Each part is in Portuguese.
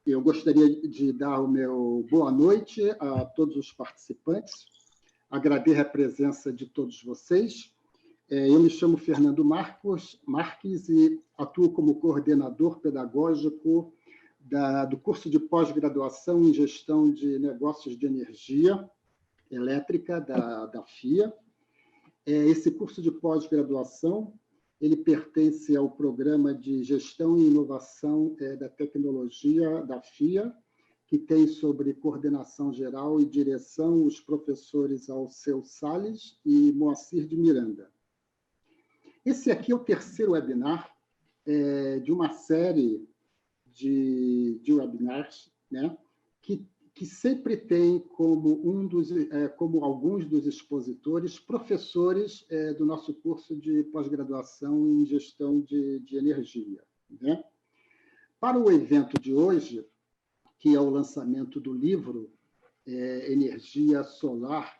Eu gostaria de dar o meu boa noite a todos os participantes, agradecer a presença de todos vocês. Eu me chamo Fernando Marques e atuo como coordenador pedagógico do curso de pós-graduação em Gestão de Negócios de Energia Elétrica da FIA. Esse curso de pós-graduação ele pertence ao programa de Gestão e Inovação da Tecnologia da FIA, que tem sobre coordenação geral e direção os professores Alceu Salles e Moacir de Miranda. Esse aqui é o terceiro webinar de uma série de webinars, né, que sempre tem como alguns dos expositores professores do nosso curso de pós-graduação em gestão de energia, né? Para o evento de hoje, que é o lançamento do livro Energia Solar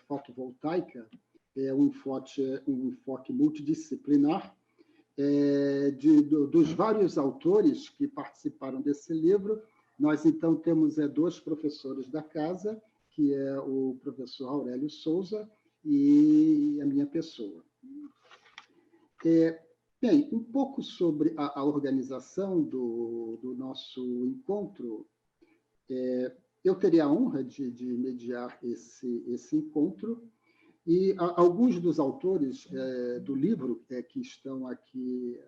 Fotovoltaica, um enfoque multidisciplinar, dos vários autores que participaram desse livro. Nós, então, temos dois professores da casa, que é o professor Aurélio Souza e a minha pessoa. Bem, um pouco sobre a organização do nosso encontro. Eu teria a honra de mediar esse encontro, e alguns dos autores do livro que estão aqui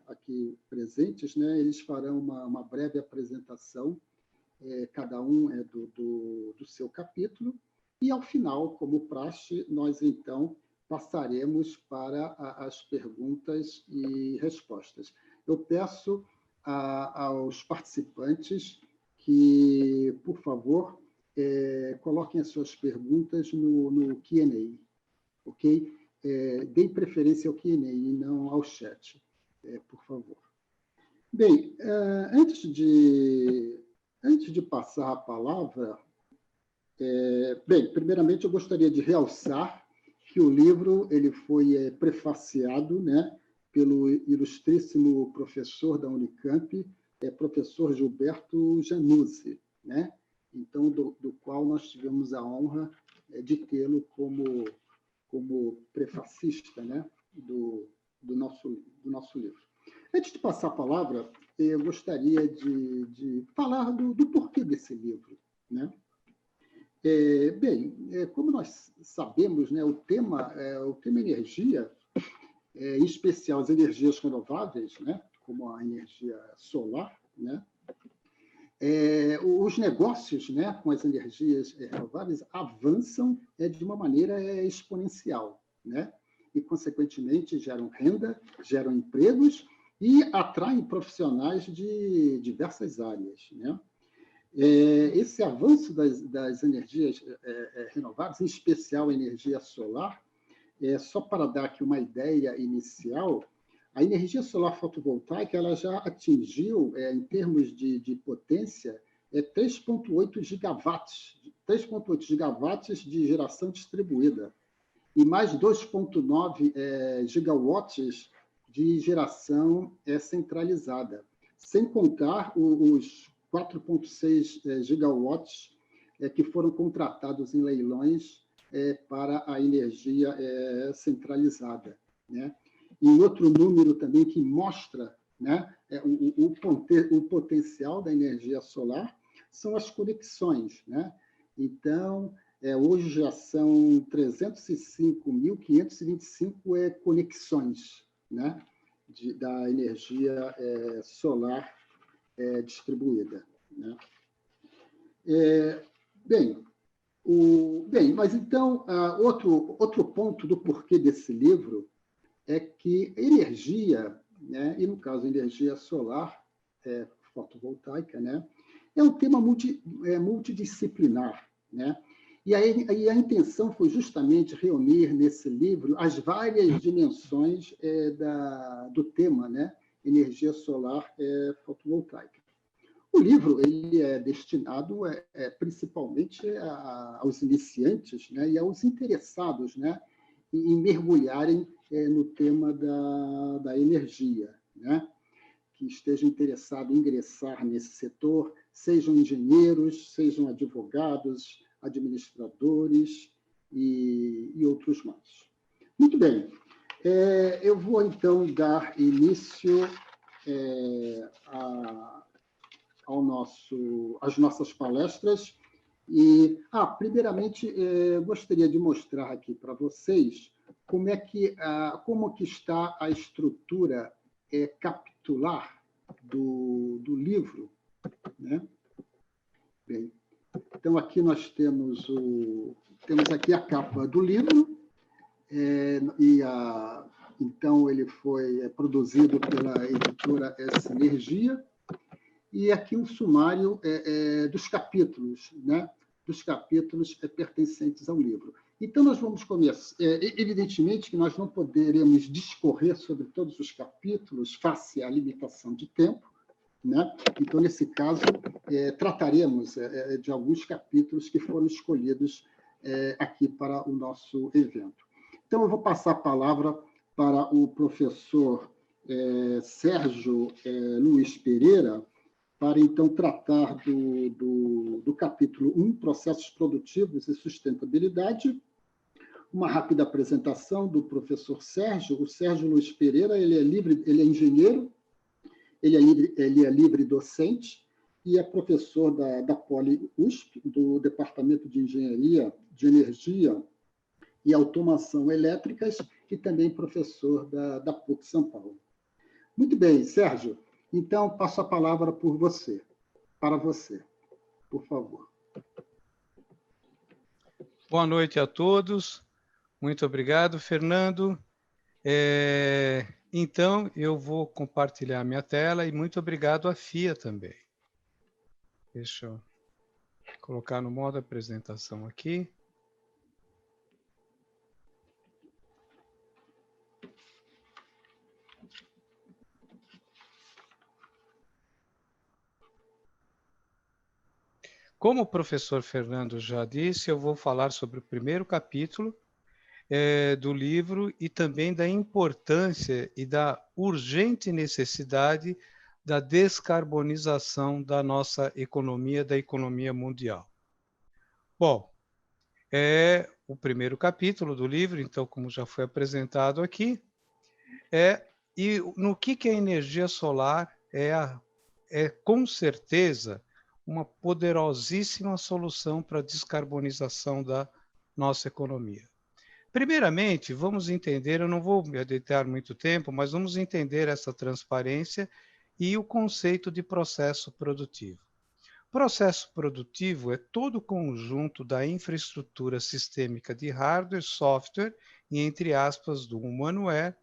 presentes, né, eles farão uma breve apresentação, cada um do seu capítulo, e, ao final, como praxe, nós, então, passaremos para as perguntas e respostas. Eu peço aos participantes que, por favor, coloquem as suas perguntas no Q&A, ok? Deem preferência ao Q&A e não ao chat, por favor. Bem, antes de passar a palavra, bem, primeiramente eu gostaria de realçar que o livro ele foi prefaciado, né, pelo ilustríssimo professor da Unicamp, professor Gilberto Januzzi, né? Então, do qual nós tivemos a honra de tê-lo como prefacista, né, do nosso livro. Antes de passar a palavra, eu gostaria de falar do porquê desse livro, né? Bem, como nós sabemos, né, o tema energia, em especial as energias renováveis, né, como a energia solar, né, os negócios, né, com as energias renováveis avançam de uma maneira exponencial, né, e, consequentemente, geram renda, geram empregos e atraem profissionais de diversas áreas, né? Esse avanço das energias renováveis, em especial a energia solar, só para dar aqui uma ideia inicial, a energia solar fotovoltaica ela já atingiu, em termos de potência, 3,8 gigawatts de geração distribuída e mais 2,9 gigawatts de geração centralizada, sem contar os 4,6 gigawatts que foram contratados em leilões para a energia centralizada, né? E outro número também que mostra, né, o potencial da energia solar são as conexões, né? Então, hoje já são 305.525 conexões, né, da energia solar distribuída, né? Bem, mas então, outro ponto do porquê desse livro é que energia, né, e no caso energia solar fotovoltaica, né, é um tema multidisciplinar, né? E a intenção foi justamente reunir nesse livro as várias dimensões do tema, né, energia solar fotovoltaica. O livro ele é destinado principalmente aos iniciantes, né, e aos interessados, né, em mergulharem no tema da energia, né, que esteja interessado em ingressar nesse setor, sejam engenheiros, sejam advogados, administradores e outros mais. Muito bem, eu vou então dar início às nossas palestras. E, primeiramente, gostaria de mostrar aqui para vocês como que está a estrutura capitular do livro, né? Bem, então, aqui nós temos aqui a capa do livro, então ele foi produzido pela editora Sinergia, e aqui um sumário dos capítulos, né? Dos capítulos pertencentes ao livro. Então, nós vamos começar. Evidentemente que nós não poderemos discorrer sobre todos os capítulos, face à limitação de tempo, né? Então, nesse caso, trataremos de alguns capítulos que foram escolhidos aqui para o nosso evento. Então, eu vou passar a palavra para o professor Sérgio Luiz Pereira, para, então, tratar do capítulo 1, Processos Produtivos e Sustentabilidade. Uma rápida apresentação do professor Sérgio. O Sérgio Luiz Pereira, ele é engenheiro, ele é livre docente e é professor da Poli-USP, do Departamento de Engenharia de Energia e Automação Elétricas, e também professor da PUC São Paulo. Muito bem, Sérgio. Então, passo a palavra para você, por favor. Boa noite a todos. Muito obrigado, Fernando. Então, eu vou compartilhar minha tela e muito obrigado à FIA também. Deixa eu colocar no modo apresentação aqui. Como o professor Fernando já disse, eu vou falar sobre o primeiro capítulo do livro e também da importância e da urgente necessidade da descarbonização da nossa economia, da economia mundial. Bom, é o primeiro capítulo do livro, então, como já foi apresentado aqui, e no que a energia solar é com certeza uma poderosíssima solução para a descarbonização da nossa economia. Primeiramente, vamos entender, eu não vou me adentrar muito tempo, mas vamos entender essa transparência e o conceito de processo produtivo. Processo produtivo é todo o conjunto da infraestrutura sistêmica de hardware, software e, entre aspas, do humanware,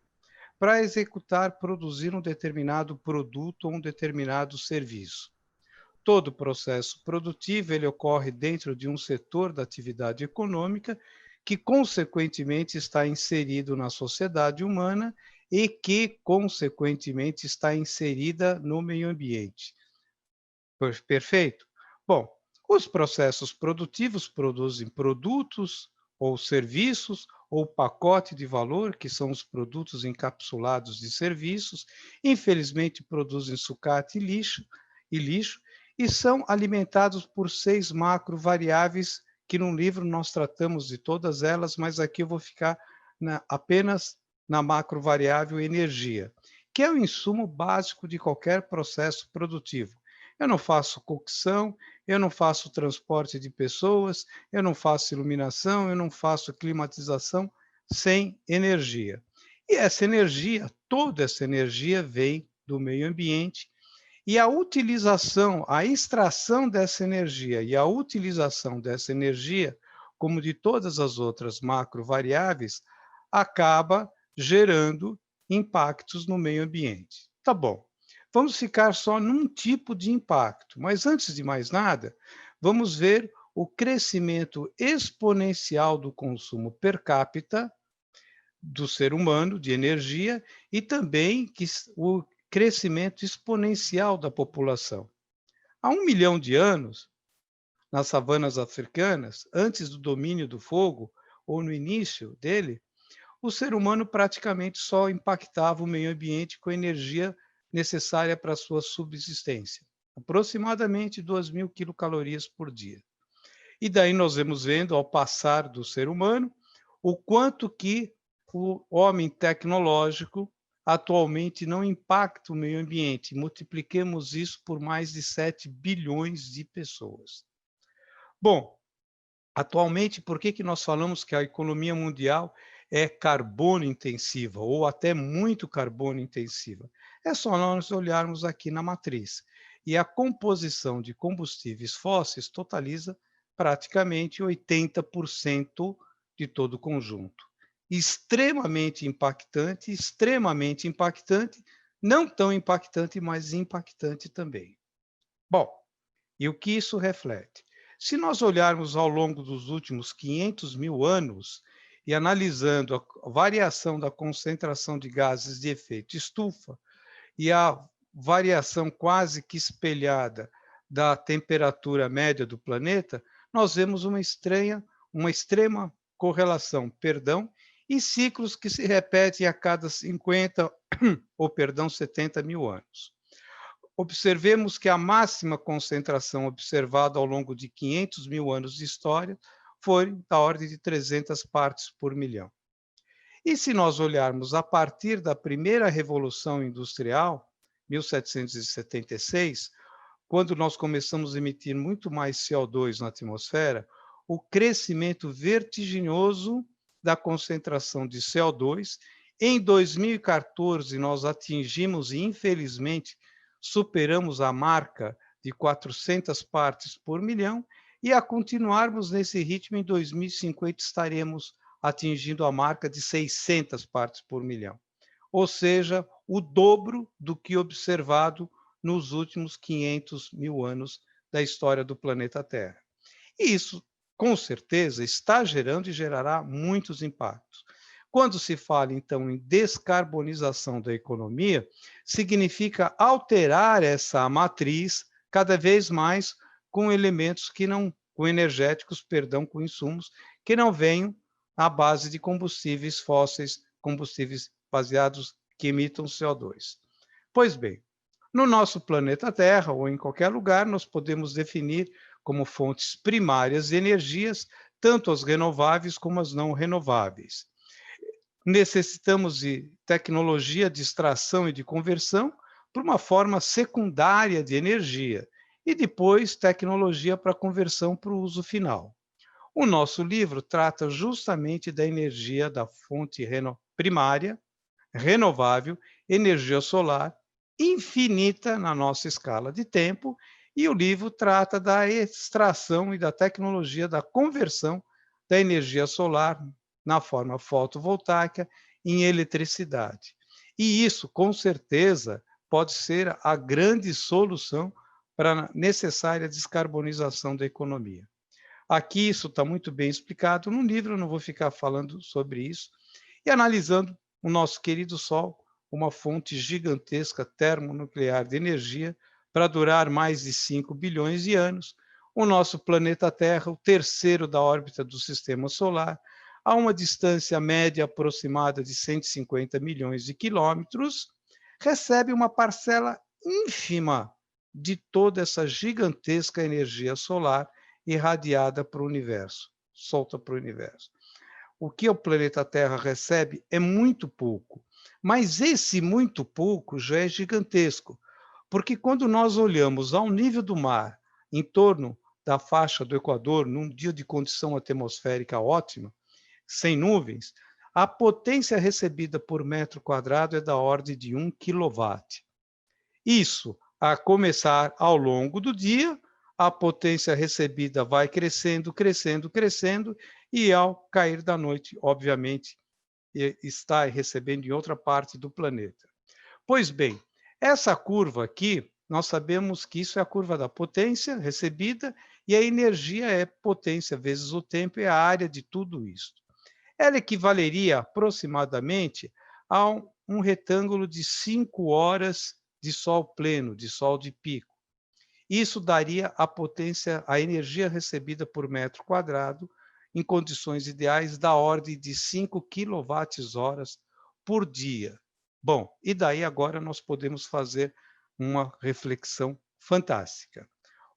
para executar, produzir um determinado produto ou um determinado serviço. Todo processo produtivo ele ocorre dentro de um setor da atividade econômica que, consequentemente, está inserido na sociedade humana e que, consequentemente, está inserida no meio ambiente. Perfeito? Bom, os processos produtivos produzem produtos ou serviços ou pacote de valor, que são os produtos encapsulados de serviços, infelizmente produzem sucate e lixo, e são alimentados por 6 macro-variáveis, que no livro nós tratamos de todas elas, mas aqui eu vou ficar apenas na macro-variável energia, que é o insumo básico de qualquer processo produtivo. Eu não faço cocção, eu não faço transporte de pessoas, eu não faço iluminação, eu não faço climatização sem energia. E essa energia, toda essa energia vem do meio ambiente, e a utilização, a extração dessa energia e a utilização dessa energia, como de todas as outras macro-variáveis, acaba gerando impactos no meio ambiente. Tá bom, vamos ficar só num tipo de impacto, mas antes de mais nada, vamos ver o crescimento exponencial do consumo per capita do ser humano de energia e também o crescimento exponencial da população. Há 1 milhão de anos, nas savanas africanas, antes do domínio do fogo, ou no início dele, o ser humano praticamente só impactava o meio ambiente com a energia necessária para a sua subsistência. aproximadamente 2.000 quilocalorias por dia. E daí nós vamos vendo, ao passar do ser humano, o quanto que o homem tecnológico atualmente não impacta o meio ambiente. Multipliquemos isso por mais de 7 bilhões de pessoas. Bom, atualmente, por que nós falamos que a economia mundial é carbono intensiva, ou até muito carbono intensiva? É só nós olharmos aqui na matriz. E a composição de combustíveis fósseis totaliza praticamente 80% de todo o conjunto. Extremamente impactante, não tão impactante, mas impactante também. Bom, e o que isso reflete? Se nós olharmos ao longo dos últimos 500 mil anos e analisando a variação da concentração de gases de efeito estufa e a variação quase que espelhada da temperatura média do planeta, nós vemos uma extrema correlação, e ciclos que se repetem a cada 70 mil anos. Observemos que a máxima concentração observada ao longo de 500 mil anos de história foi da ordem de 300 partes por milhão. E se nós olharmos a partir da primeira Revolução Industrial, 1776, quando nós começamos a emitir muito mais CO2 na atmosfera, o crescimento vertiginoso da concentração de CO2, em 2014 nós atingimos, e infelizmente, superamos a marca de 400 partes por milhão, e a continuarmos nesse ritmo, em 2050 estaremos atingindo a marca de 600 partes por milhão. Ou seja, o dobro do que observado nos últimos 500 mil anos da história do planeta Terra. E isso, com certeza, está gerando e gerará muitos impactos. Quando se fala, então, em descarbonização da economia, significa alterar essa matriz cada vez mais com elementos com insumos que não venham à base de combustíveis fósseis, combustíveis baseados que emitam CO2. Pois bem, no nosso planeta Terra, ou em qualquer lugar, nós podemos definir como fontes primárias de energias, tanto as renováveis como as não renováveis. Necessitamos de tecnologia de extração e de conversão para uma forma secundária de energia, e depois tecnologia para conversão para o uso final. O nosso livro trata justamente da energia da fonte primária, renovável, energia solar, infinita na nossa escala de tempo, e o livro trata da extração e da tecnologia da conversão da energia solar na forma fotovoltaica em eletricidade. E isso, com certeza, pode ser a grande solução para a necessária descarbonização da economia. Aqui isso está muito bem explicado no livro, eu não vou ficar falando sobre isso, e analisando o nosso querido Sol, uma fonte gigantesca termonuclear de energia para durar mais de 5 bilhões de anos, o nosso planeta Terra, o terceiro da órbita do Sistema Solar, a uma distância média aproximada de 150 milhões de quilômetros, recebe uma parcela ínfima de toda essa gigantesca energia solar irradiada para o universo, solta para o universo. O que o planeta Terra recebe é muito pouco, mas esse muito pouco já é gigantesco, porque quando nós olhamos ao nível do mar, em torno da faixa do Equador, num dia de condição atmosférica ótima, sem nuvens, a potência recebida por metro quadrado é da ordem de 1 kW. Isso, a começar ao longo do dia, a potência recebida vai crescendo, e ao cair da noite, obviamente, está recebendo em outra parte do planeta. Pois bem, essa curva aqui, nós sabemos que isso é a curva da potência recebida, e a energia é potência vezes o tempo, é a área de tudo isso. Ela equivaleria aproximadamente a um retângulo de 5 horas de sol pleno, de sol de pico. Isso daria a potência, a energia recebida por metro quadrado, em condições ideais, da ordem de 5 kWh por dia. Bom, e daí agora nós podemos fazer uma reflexão fantástica.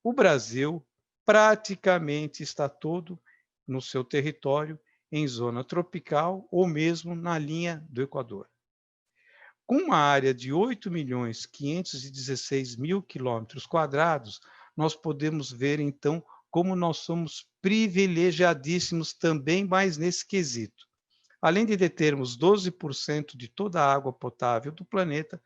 O Brasil praticamente está todo no seu território em zona tropical ou mesmo na linha do Equador. Com uma área de 8.516.000 quilômetros quadrados, nós podemos ver, então, como nós somos privilegiadíssimos também mais nesse quesito. Além de determos 12% de toda a água potável do planeta,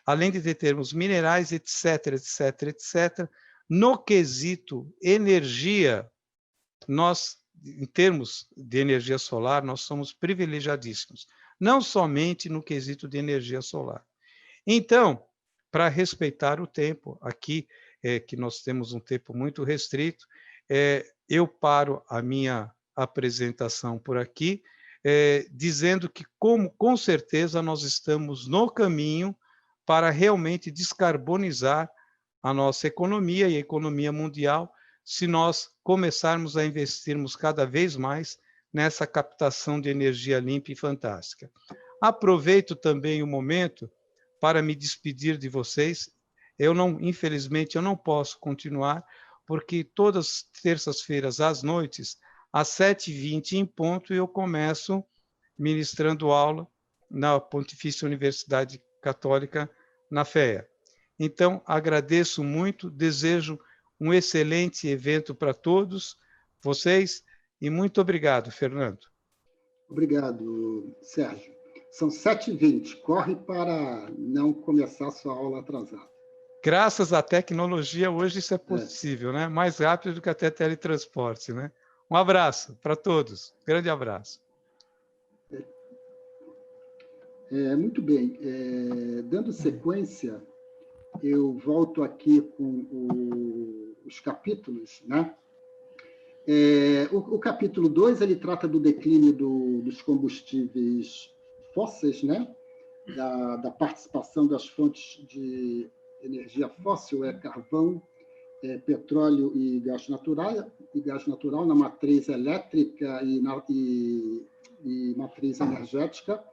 além de determos minerais, etc., etc., etc., no quesito energia, nós, em termos de energia solar, nós somos privilegiadíssimos, não somente no quesito de energia solar. Então, para respeitar o tempo, aqui, que nós temos um tempo muito restrito, eu paro a minha apresentação por aqui, dizendo que, com certeza, nós estamos no caminho para realmente descarbonizar a nossa economia e a economia mundial, se nós começarmos a investirmos cada vez mais nessa captação de energia limpa e fantástica. Aproveito também o momento para me despedir de vocês. Infelizmente, eu não posso continuar, porque todas as terças-feiras às noites, às 7h20 em ponto, eu começo ministrando aula na Pontifícia Universidade Católica, na FEA. Então, agradeço muito, desejo um excelente evento para todos vocês e muito obrigado, Fernando. Obrigado, Sérgio. São 7h20. Corre para não começar a sua aula atrasada. Graças à tecnologia, hoje isso é possível, né? Mais rápido do que até teletransporte, né? Um abraço para todos. Grande abraço. Muito bem. Dando sequência, eu volto aqui com os capítulos, né? O capítulo 2, ele trata do declínio dos combustíveis fósseis, né? Da participação das fontes de energia fóssil, carvão, petróleo e gás natural na matriz elétrica e matriz energética,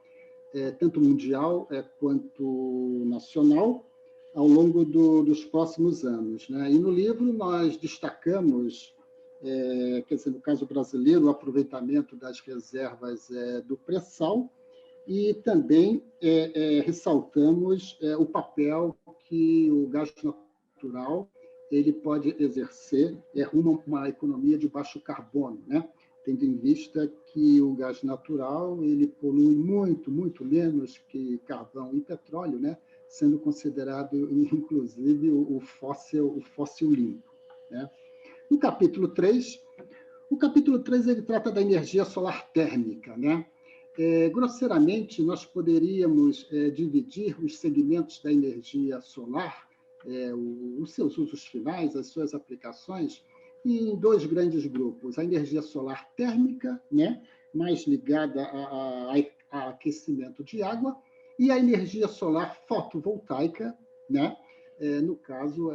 tanto mundial quanto nacional, ao longo dos próximos anos, né? E no livro nós destacamos, quer dizer, no caso brasileiro, o aproveitamento das reservas do pré-sal, e também ressaltamos o papel que o gás natural ele pode exercer rumo a uma economia de baixo carbono, né? Tendo em vista que o gás natural ele polui muito, muito menos que carvão e petróleo, né? Sendo considerado, inclusive, o fóssil limpo, né? No capítulo 3, ele trata da energia solar térmica, né? Grosseiramente, nós poderíamos dividir os segmentos da energia solar, os seus usos finais, as suas aplicações, em dois grandes grupos. A energia solar térmica, né, mais ligada a aquecimento de água, e a energia solar fotovoltaica, né, no caso,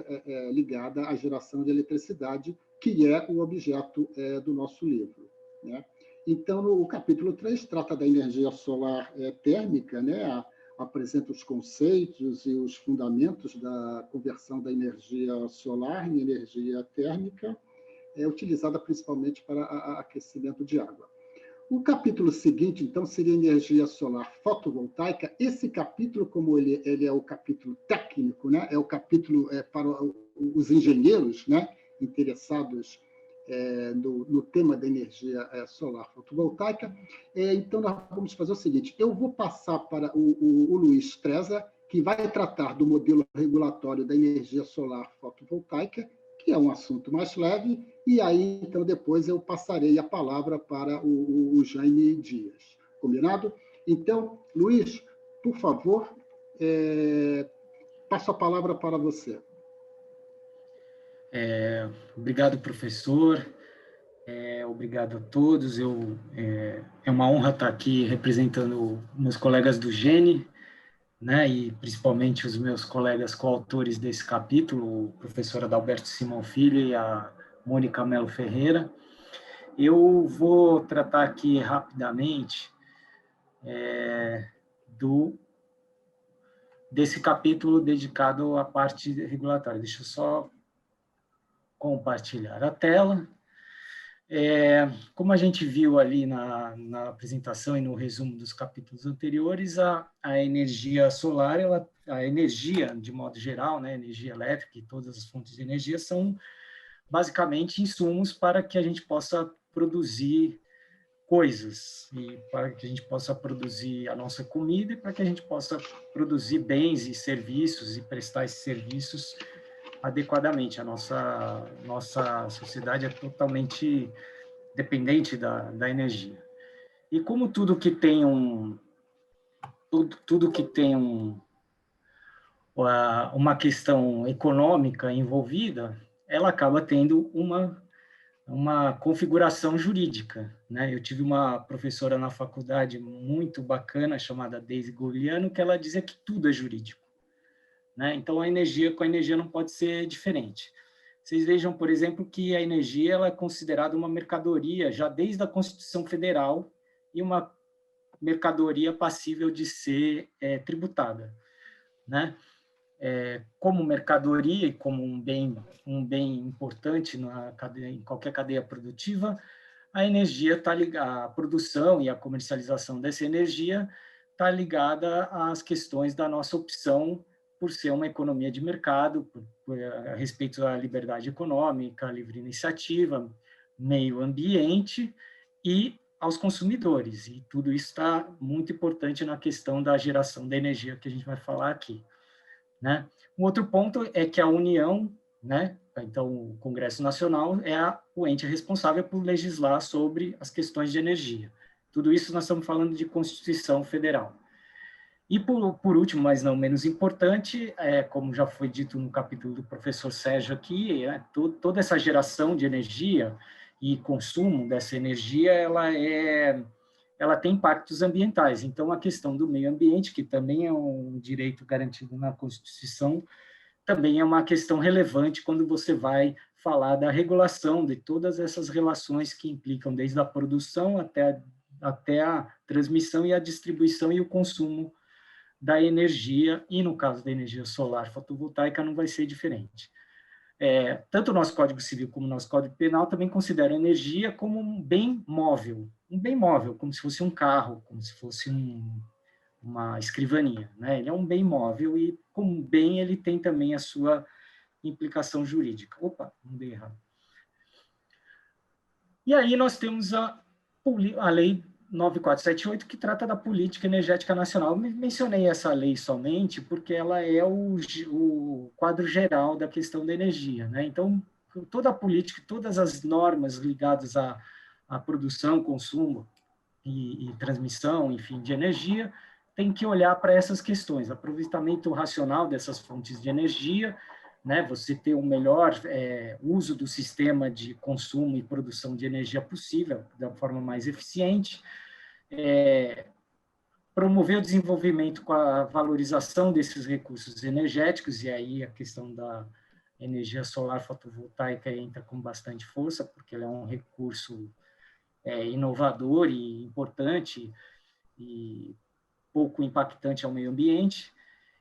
ligada à geração de eletricidade, que é o objeto do nosso livro, né? Então, o capítulo 3 trata da energia solar térmica, né? Apresenta os conceitos e os fundamentos da conversão da energia solar em energia térmica, utilizada principalmente para aquecimento de água. O capítulo seguinte, então, seria energia solar fotovoltaica. Esse capítulo, como ele é o capítulo técnico, né? É o capítulo para os engenheiros, né? Interessados no tema da energia solar fotovoltaica. Então, nós vamos fazer o seguinte: eu vou passar para o Luiz Treza, que vai tratar do modelo regulatório da energia solar fotovoltaica, que é um assunto mais leve, e aí, então, depois eu passarei a palavra para o Jaime Dias. Combinado? Então, Luiz, por favor, passo a palavra para você. Obrigado, professor. Obrigado a todos. É uma honra estar aqui representando meus colegas do GENE, né, e principalmente os meus colegas coautores desse capítulo, o professor Adalberto Simão Filho e a Mônica Melo Ferreira. Eu vou tratar aqui rapidamente desse capítulo dedicado à parte regulatória. Deixa eu só compartilhar a tela. Como a gente viu ali na apresentação e no resumo dos capítulos anteriores, a energia solar, a energia, de modo geral, né, energia elétrica e todas as fontes de energia são basicamente insumos para que a gente possa produzir coisas, e para que a gente possa produzir a nossa comida e para que a gente possa produzir bens e serviços e prestar esses serviços adequadamente. A nossa sociedade é totalmente dependente da energia. E como tudo que tem uma questão econômica envolvida, ela acaba tendo uma configuração jurídica, né? Eu tive uma professora na faculdade muito bacana, chamada Daisy Goliano, que ela dizia que tudo é jurídico, né? Então, com a energia não pode ser diferente. Vocês vejam, por exemplo, que a energia ela é considerada uma mercadoria já desde a Constituição Federal e uma mercadoria passível de ser tributada, né? Como mercadoria e como um bem importante em qualquer cadeia produtiva, a energia está ligada, a produção e a comercialização dessa energia está ligada às questões da nossa opção por ser uma economia de mercado, a respeito à liberdade econômica, livre iniciativa, meio ambiente e aos consumidores. E tudo isso está muito importante na questão da geração da energia que a gente vai falar aqui, né? Um outro ponto é que a União, né, então o Congresso Nacional é o ente responsável por legislar sobre as questões de energia. Tudo isso nós estamos falando de Constituição Federal. E, por último, mas não menos importante, como já foi dito no capítulo do professor Sérgio aqui, toda essa geração de energia e consumo dessa energia, ela tem impactos ambientais. Então, a questão do meio ambiente, que também é um direito garantido na Constituição, também é uma questão relevante quando você vai falar da regulação de todas essas relações que implicam desde a produção até a transmissão e a distribuição e o consumo da energia, e no caso da energia solar fotovoltaica não vai ser diferente. Tanto o nosso Código Civil como o nosso Código Penal também consideram a energia como um bem móvel, como se fosse um carro, como se fosse uma escrivaninha, né? Ele é um bem móvel e, como bem, ele tem também a sua implicação jurídica. Opa, não dei errado. E aí nós temos a Lei 9478, que trata da política energética nacional. Eu mencionei essa lei somente porque ela é o quadro geral da questão da energia, né? Então, toda a política, todas as normas ligadas à produção, consumo e transmissão, enfim, de energia, tem que olhar para essas questões, aproveitamento racional dessas fontes de energia, né? Você ter o melhor uso do sistema de consumo e produção de energia possível, da forma mais eficiente, promover o desenvolvimento com a valorização desses recursos energéticos, e aí a questão da energia solar fotovoltaica entra com bastante força, porque ela é um recurso inovador e importante e pouco impactante ao meio ambiente.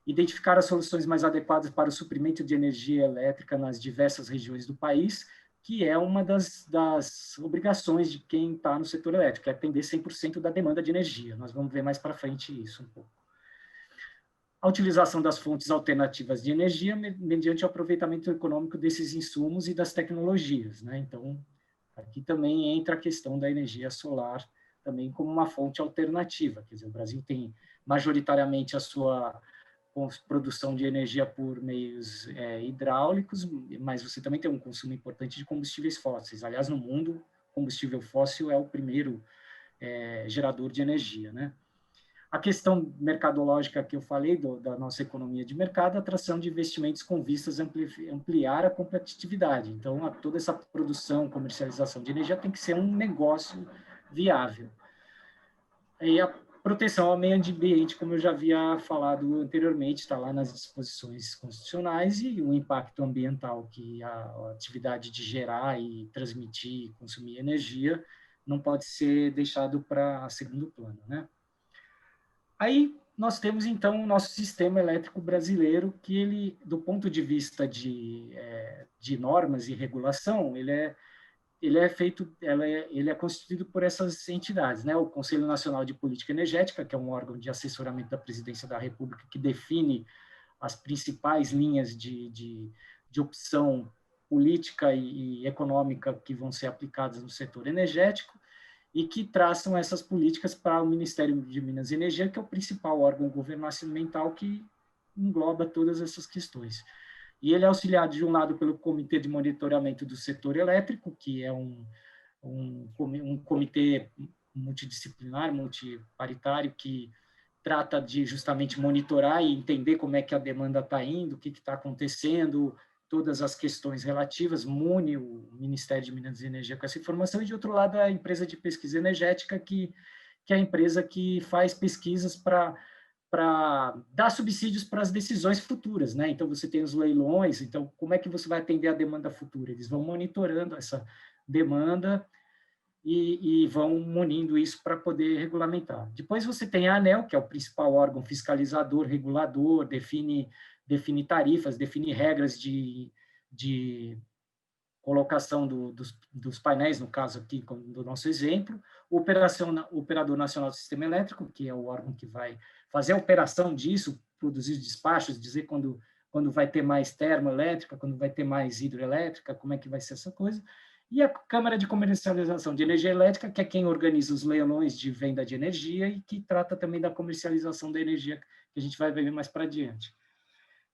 Identificar as soluções mais adequadas para o suprimento de energia elétrica nas diversas regiões do país, que é uma das obrigações de quem está no setor elétrico, é atender 100% da demanda de energia. Nós vamos ver mais para frente isso um pouco. A utilização das fontes alternativas de energia mediante o aproveitamento econômico desses insumos e das tecnologias, né? Então, aqui também entra a questão da energia solar também como uma fonte alternativa. Quer dizer, o Brasil tem majoritariamente a sua produção de energia por meios hidráulicos, mas você também tem um consumo importante de combustíveis fósseis. Aliás, no mundo, combustível fóssil é o primeiro gerador de energia, né? A questão mercadológica que eu falei, da nossa economia de mercado, a atração de investimentos com vistas a ampliar a competitividade. Então, toda essa produção, comercialização de energia tem que ser um negócio viável. E a proteção ao meio ambiente, como eu já havia falado anteriormente, está lá nas disposições constitucionais, e o impacto ambiental que a atividade de gerar e transmitir e consumir energia não pode ser deixado para segundo plano, né? Aí, nós temos, então, o nosso sistema elétrico brasileiro, que ele, do ponto de vista de normas e regulação, ele é constituído por essas entidades, né? O Conselho Nacional de Política Energética, que é um órgão de assessoramento da Presidência da República, que define as principais linhas de opção política e econômica que vão ser aplicadas no setor energético, e que traçam essas políticas para o Ministério de Minas e Energia, que é o principal órgão governamental que engloba todas essas questões. E ele é auxiliado, de um lado, pelo Comitê de Monitoramento do Setor Elétrico, que é um comitê multidisciplinar, multiparitário, que trata de justamente monitorar e entender como é que a demanda está indo, o que está acontecendo, todas as questões relativas, mune o Ministério de Minas e Energia com essa informação, e, de outro lado, a empresa de pesquisa energética, que é a empresa que faz pesquisas para dar subsídios para as decisões futuras, né? Então, você tem os leilões, então, como é que você vai atender a demanda futura? Eles vão monitorando essa demanda e vão munindo isso para poder regulamentar. Depois você tem a ANEEL, que é o principal órgão fiscalizador, regulador, define tarifas, define regras de colocação dos painéis, no caso aqui do nosso exemplo, o Operador Nacional do Sistema Elétrico, que é o órgão que vai fazer a operação disso, produzir os despachos, dizer quando vai ter mais termoelétrica, quando vai ter mais hidroelétrica, como é que vai ser essa coisa, e a Câmara de Comercialização de Energia Elétrica, que é quem organiza os leilões de venda de energia e que trata também da comercialização da energia, que a gente vai ver mais para adiante.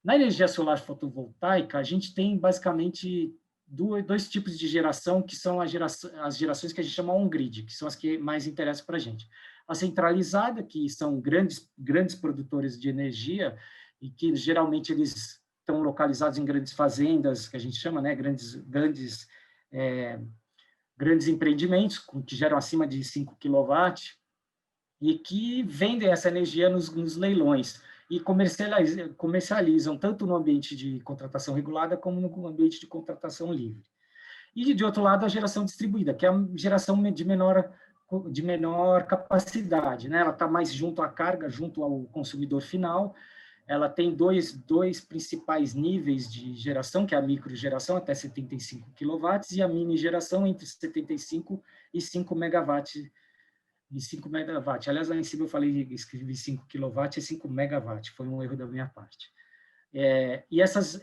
Na energia solar fotovoltaica, a gente tem basicamente dois tipos de geração, que são as gerações que a gente chama on-grid, que são as que mais interessam para a gente. A centralizada, que são grandes produtores de energia, e que geralmente eles estão localizados em grandes fazendas, que a gente chama, né, grandes empreendimentos, que geram acima de 5 kW, e que vendem essa energia nos leilões, e comercializam tanto no ambiente de contratação regulada como no ambiente de contratação livre. E, de outro lado, a geração distribuída, que é a geração de menor capacidade, né? Ela está mais junto à carga, junto ao consumidor final. Ela tem dois principais níveis de geração, que é a microgeração, até 75 kW, e a mini geração, entre 75 e 5 MW. De 5 MW. Aliás, lá em cima eu escrevi 5 kW e 5 MW, foi um erro da minha parte. E essas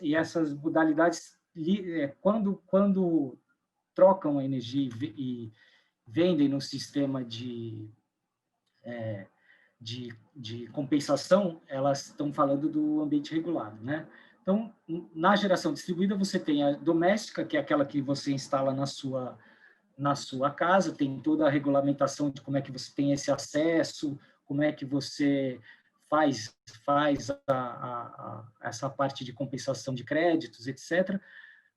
modalidades, quando trocam a energia e vendem no sistema de compensação, elas estão falando do ambiente regulado, né? Então, na geração distribuída, você tem a doméstica, que é aquela que você instala na sua casa, tem toda a regulamentação de como é que você tem esse acesso, como é que você faz essa parte de compensação de créditos, etc.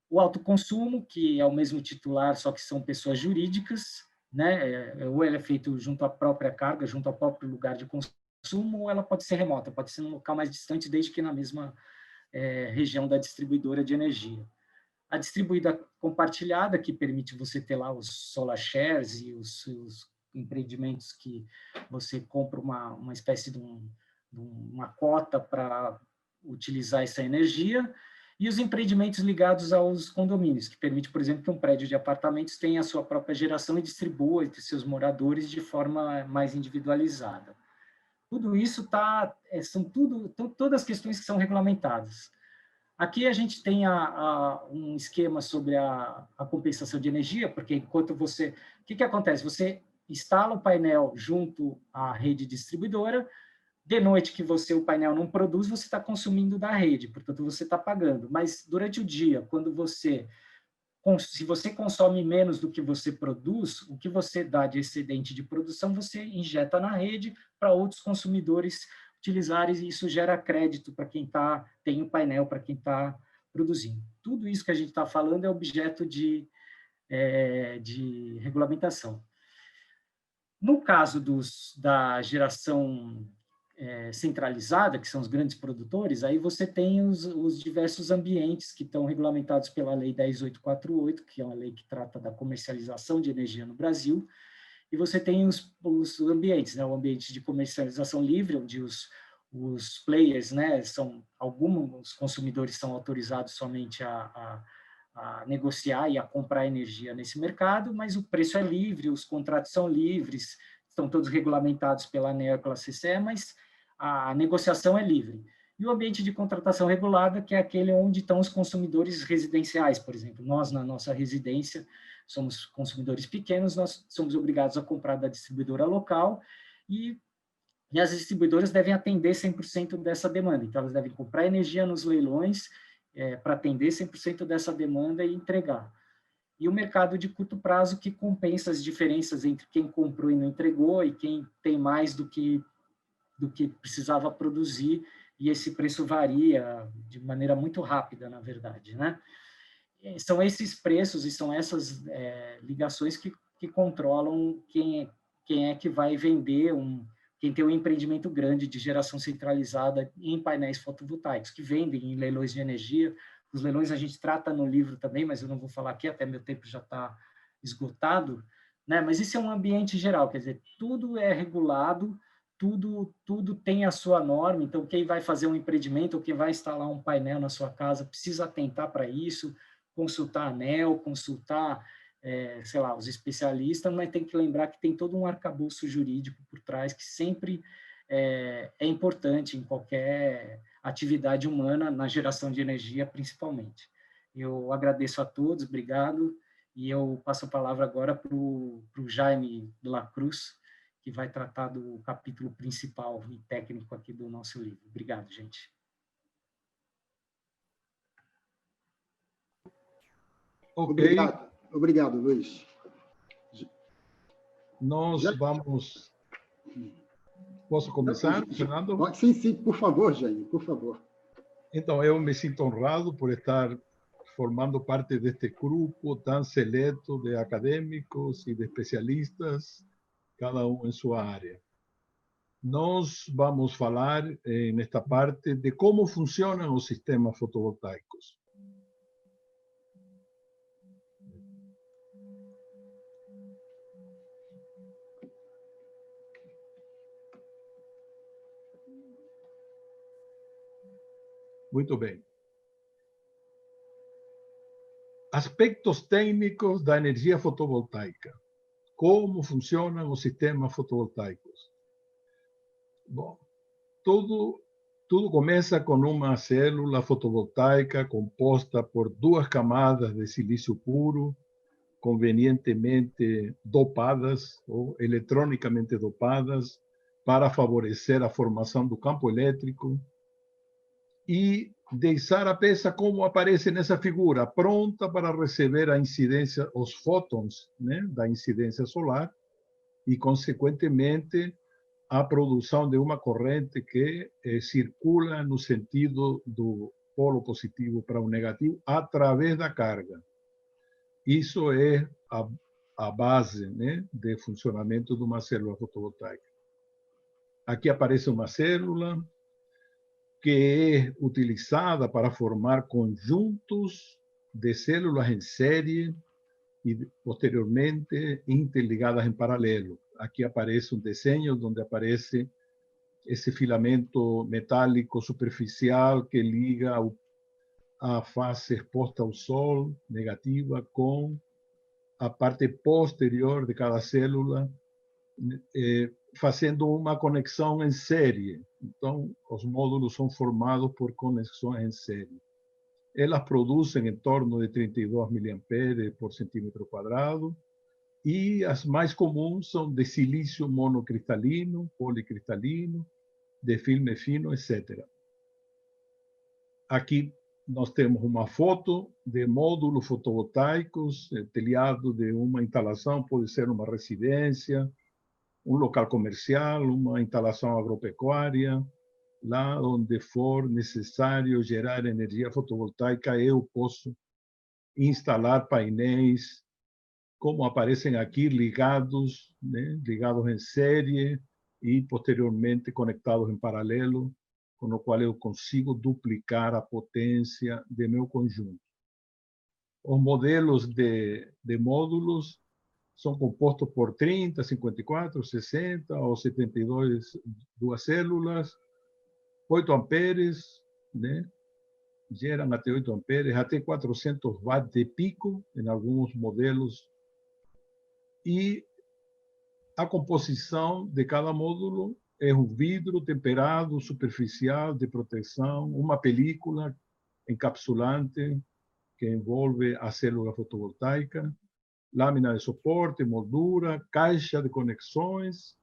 O autoconsumo, que é o mesmo titular, só que são pessoas jurídicas, né? Ou ele é feito junto à própria carga, junto ao próprio lugar de consumo, ou ela pode ser remota, pode ser num local mais distante, desde que na mesma região da distribuidora de energia. A distribuída compartilhada, que permite você ter lá os solar shares e os empreendimentos que você compra uma espécie de uma cota para utilizar essa energia, e os empreendimentos ligados aos condomínios, que permite, por exemplo, que um prédio de apartamentos tenha a sua própria geração e distribua entre seus moradores de forma mais individualizada. Tudo isso são todas as questões que são regulamentadas. Aqui a gente tem um esquema sobre a compensação de energia, porque enquanto o que acontece? Você instala o painel junto à rede distribuidora, de noite que o painel não produz, você está consumindo da rede, portanto você está pagando. Mas durante o dia, se você consome menos do que você produz, o que você dá de excedente de produção, você injeta na rede para outros consumidores utilizarem, e isso gera crédito para quem tem o painel, para quem está produzindo. Tudo isso que a gente está falando é objeto de regulamentação. No caso da geração centralizada, que são os grandes produtores, aí você tem os diversos ambientes que estão regulamentados pela Lei 10.848, que é uma lei que trata da comercialização de energia no Brasil, e você tem os ambientes, né? O ambiente de comercialização livre, onde os os players, né, alguns consumidores são autorizados somente a negociar e a comprar energia nesse mercado, mas o preço é livre, os contratos são livres, estão todos regulamentados pela ANEEL e pela CCE, mas a negociação é livre. E o ambiente de contratação regulada, que é aquele onde estão os consumidores residenciais, por exemplo. Nós, na nossa residência, somos consumidores pequenos, nós somos obrigados a comprar da distribuidora local e as distribuidoras devem atender 100% dessa demanda. Então, elas devem comprar energia nos leilões para atender 100% dessa demanda e entregar. E o mercado de curto prazo, que compensa as diferenças entre quem comprou e não entregou e quem tem mais do que precisava produzir, e esse preço varia de maneira muito rápida, na verdade, né? São esses preços e são essas ligações que controlam quem é que vai vender, quem tem um empreendimento grande de geração centralizada em painéis fotovoltaicos, que vendem em leilões de energia. Os leilões a gente trata no livro também, mas eu não vou falar aqui, até meu tempo já está esgotado, né? Mas isso é um ambiente geral, quer dizer, tudo é regulado, tudo tem a sua norma, então quem vai fazer um empreendimento ou quem vai instalar um painel na sua casa precisa atentar para isso, consultar a ANEEL, consultar, sei lá, os especialistas, mas tem que lembrar que tem todo um arcabouço jurídico por trás que sempre é importante em qualquer atividade humana, na geração de energia principalmente. Eu agradeço a todos, obrigado, e eu passo a palavra agora para o Jaime de la Cruz, que vai tratar do capítulo principal e técnico aqui do nosso livro. Obrigado, gente. Ok. Obrigado, Luiz. Nós vamos... Posso começar, Fernando? Sim, por favor, Jaime, por favor. Então, eu me sinto honrado por estar formando parte deste grupo tão seleto de acadêmicos e de especialistas, cada um em sua área. Nós vamos falar, nesta parte, de como funcionam os sistemas fotovoltaicos. Muito bem. Aspectos técnicos da energia fotovoltaica. Como funcionam os sistemas fotovoltaicos? Bom, tudo começa com uma célula fotovoltaica composta por 2 camadas de silício puro, convenientemente dopadas ou eletronicamente dopadas para favorecer a formação do campo elétrico e deixar a peça como aparece nessa figura, pronta para receber a incidência, os fótons, né, da incidência solar e, consequentemente, a produção de uma corrente que circula no sentido do polo positivo para o negativo através da carga. Isso é a base, né, de funcionamento de uma célula fotovoltaica. Aqui aparece uma célula que é utilizada para formar conjuntos de células em série e, posteriormente, interligadas em paralelo. Aqui aparece um desenho onde aparece esse filamento metálico superficial que liga a face exposta ao sol, negativa, com a parte posterior de cada célula, fazendo uma conexão em série. Então, os módulos são formados por conexões em série. Elas produzem em torno de 32 mA por centímetro quadrado, e as mais comuns são de silício monocristalino, policristalino, de filme fino, etc. Aqui nós temos uma foto de módulos fotovoltaicos, telhado de uma instalação, pode ser uma residência, um local comercial, uma instalação agropecuária, lá onde for necessário gerar energia fotovoltaica, eu posso instalar painéis, como aparecem aqui, ligados, né, ligados em série e, posteriormente, conectados em paralelo, com o qual eu consigo duplicar a potência de meu conjunto. Os modelos de módulos são compostos por 30, 54, 60 ou 72 células, 8 amperes, né? Geram até 8 amperes, até 400 watts de pico em alguns modelos. E a composição de cada módulo é um vidro temperado, superficial, de proteção, uma película encapsulante que envolve a célula fotovoltaica, lâmina de suporte, moldura, caixa de conexões,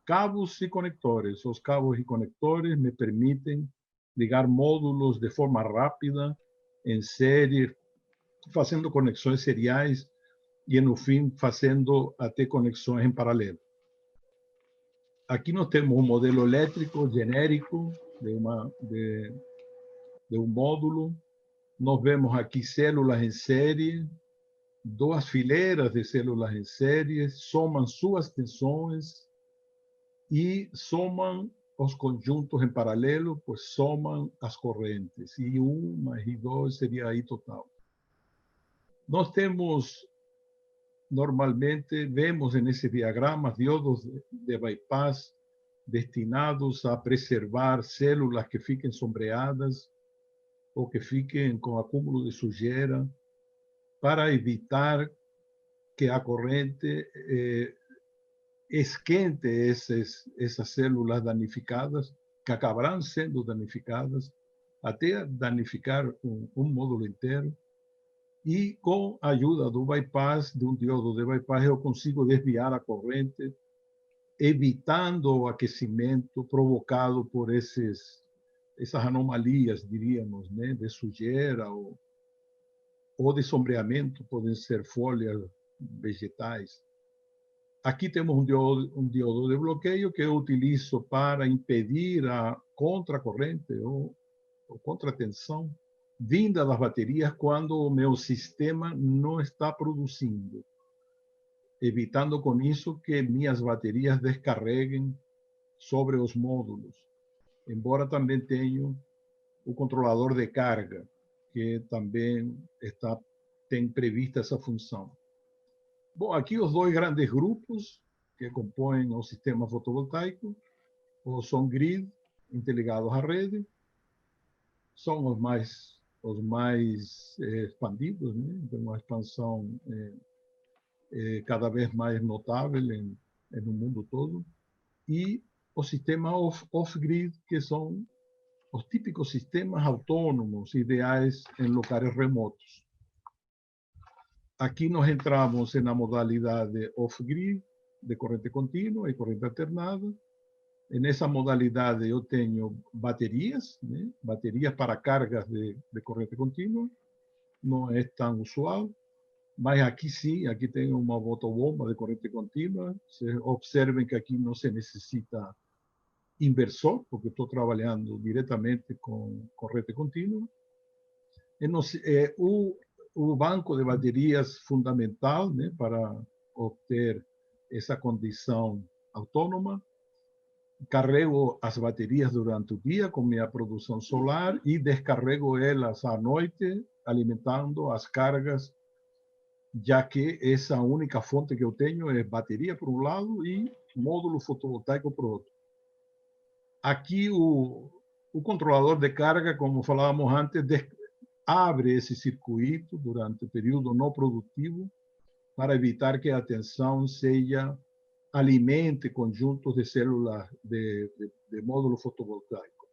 cabos e conectores. Os cabos e conectores me permitem ligar módulos de forma rápida, em série, fazendo conexões seriais e, no fim, fazendo até conexões em paralelo. Aqui nós temos um modelo elétrico genérico de um módulo. Nós vemos aqui células em série, 2 fileiras de células em série, somam suas tensões e somam os conjuntos em paralelo, pois somam as correntes. E 1 mais I2 seria I total. Nós temos, normalmente, vemos nesse diagrama diodos de bypass destinados a preservar células que fiquem sombreadas ou que fiquem com acúmulo de sujeira, para evitar que a corrente esquente essas células danificadas, que acabarão sendo danificadas, até danificar um módulo inteiro. E com a ajuda do bypass, de um diodo de bypass, eu consigo desviar a corrente, evitando o aquecimento provocado por essas anomalias, diríamos, né, de sujeira ou de sombreamento, podem ser folhas vegetais. Aqui temos um diodo de bloqueio que eu utilizo para impedir a contracorrente ou contratensão vinda das baterias quando o meu sistema não está produzindo, evitando com isso que minhas baterias descarreguem sobre os módulos. Embora também tenha o controlador de carga, que também tem prevista essa função. Bom, aqui os 2 grandes grupos que compõem o sistema fotovoltaico, os on-grid, interligados à rede, são os mais expandidos, né? Tem uma expansão cada vez mais notável no mundo todo, e o sistema off-grid, que são os típicos sistemas autônomos ideais em locais remotos. Aqui nós entramos na modalidade off-grid, de corrente contínua e corrente alternada. Nessa modalidade eu tenho baterias, né? Baterias para cargas de corrente contínua, não é tão usual, mas aqui sim, aqui tem uma motobomba de corrente contínua. Vocês observem que aqui não se necessita inversor, porque estou trabalhando diretamente com corrente contínua. O banco de baterias fundamental, né, para obter essa condição autônoma. Carrego as baterias durante o dia com minha produção solar e descarrego elas à noite, alimentando as cargas, já que essa única fonte que eu tenho é bateria por um lado e módulo fotovoltaico por outro. Aqui o controlador de carga, como falávamos antes, abre esse circuito durante o período não produtivo para evitar que a tensão alimente conjuntos de células de módulo fotovoltaico.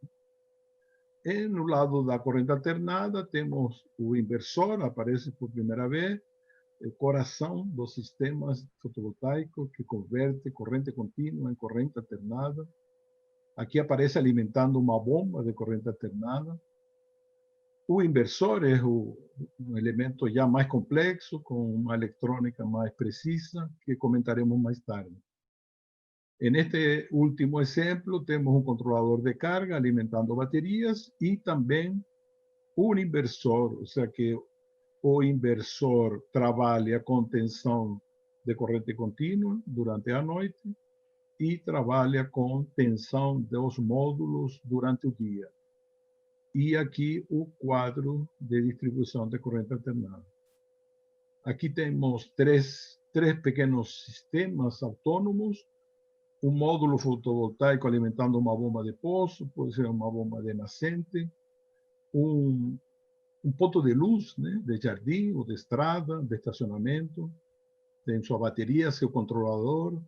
E no lado da corrente alternada temos o inversor, aparece por primeira vez, o coração dos sistemas fotovoltaicos que converte corrente contínua em corrente alternada. Aqui aparece alimentando uma bomba de corrente alternada. O inversor é um elemento já mais complexo, com uma eletrônica mais precisa, que comentaremos mais tarde. Neste último exemplo, temos um controlador de carga alimentando baterias e também um inversor, ou seja, que o inversor trabalha com tensão de corrente contínua durante a noite e trabalha com tensão dos módulos durante o dia. E aqui o quadro de distribuição de corrente alternada. Aqui temos três pequenos sistemas autônomos um módulo fotovoltaico alimentando uma bomba de poço, pode ser uma bomba de nascente, um ponto de luz, né, de jardim ou de estrada, de estacionamento, tem sua bateria, seu controlador,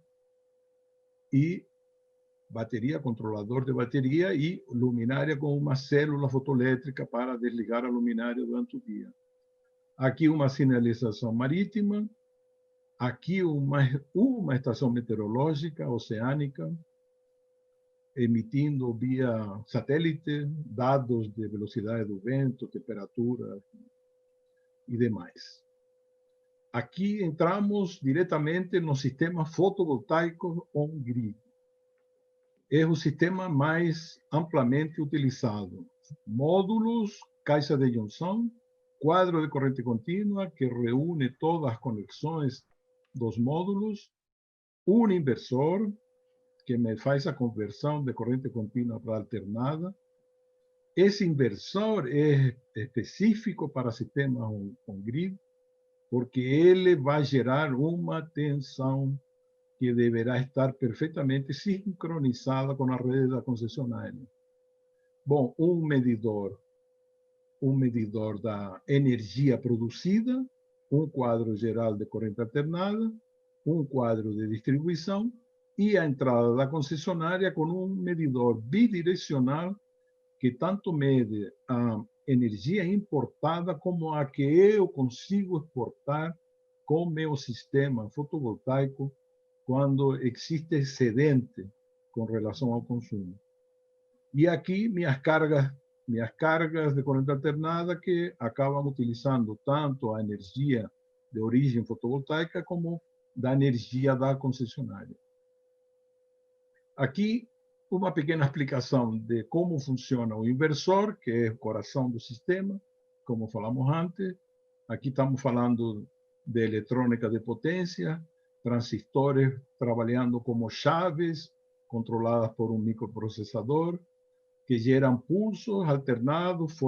e bateria, controlador de bateria e luminária com uma célula fotoelétrica para desligar a luminária durante o dia. Aqui uma sinalização marítima, aqui uma estação meteorológica oceânica, emitindo via satélite dados de velocidade do vento, temperatura e demais. Aqui entramos diretamente no sistema fotovoltaico on-grid. É o sistema mais amplamente utilizado. Módulos, caixa de junção, quadro de corrente contínua que reúne todas as conexões dos módulos, um inversor que me faz a conversão de corrente contínua para alternada. Esse inversor é específico para sistemas on-grid, porque ele vai gerar uma tensão que deverá estar perfeitamente sincronizada com a rede da concessionária. Bom, um medidor da energia produzida, um quadro geral de corrente alternada, um quadro de distribuição e a entrada da concessionária com um medidor bidirecional que tanto mede a energia importada como a que eu consigo exportar com meu sistema fotovoltaico quando existe excedente com relação ao consumo. E aqui minhas cargas de corrente alternada que acabam utilizando tanto a energia de origem fotovoltaica como da energia da concessionária. Aqui uma pequena explicação de como funciona o inversor, que é o coração do sistema, como falamos antes. Aqui estamos falando de eletrônica de potência, transistores trabalhando como chaves, controladas por um microprocessador, que geram pulsos alternados,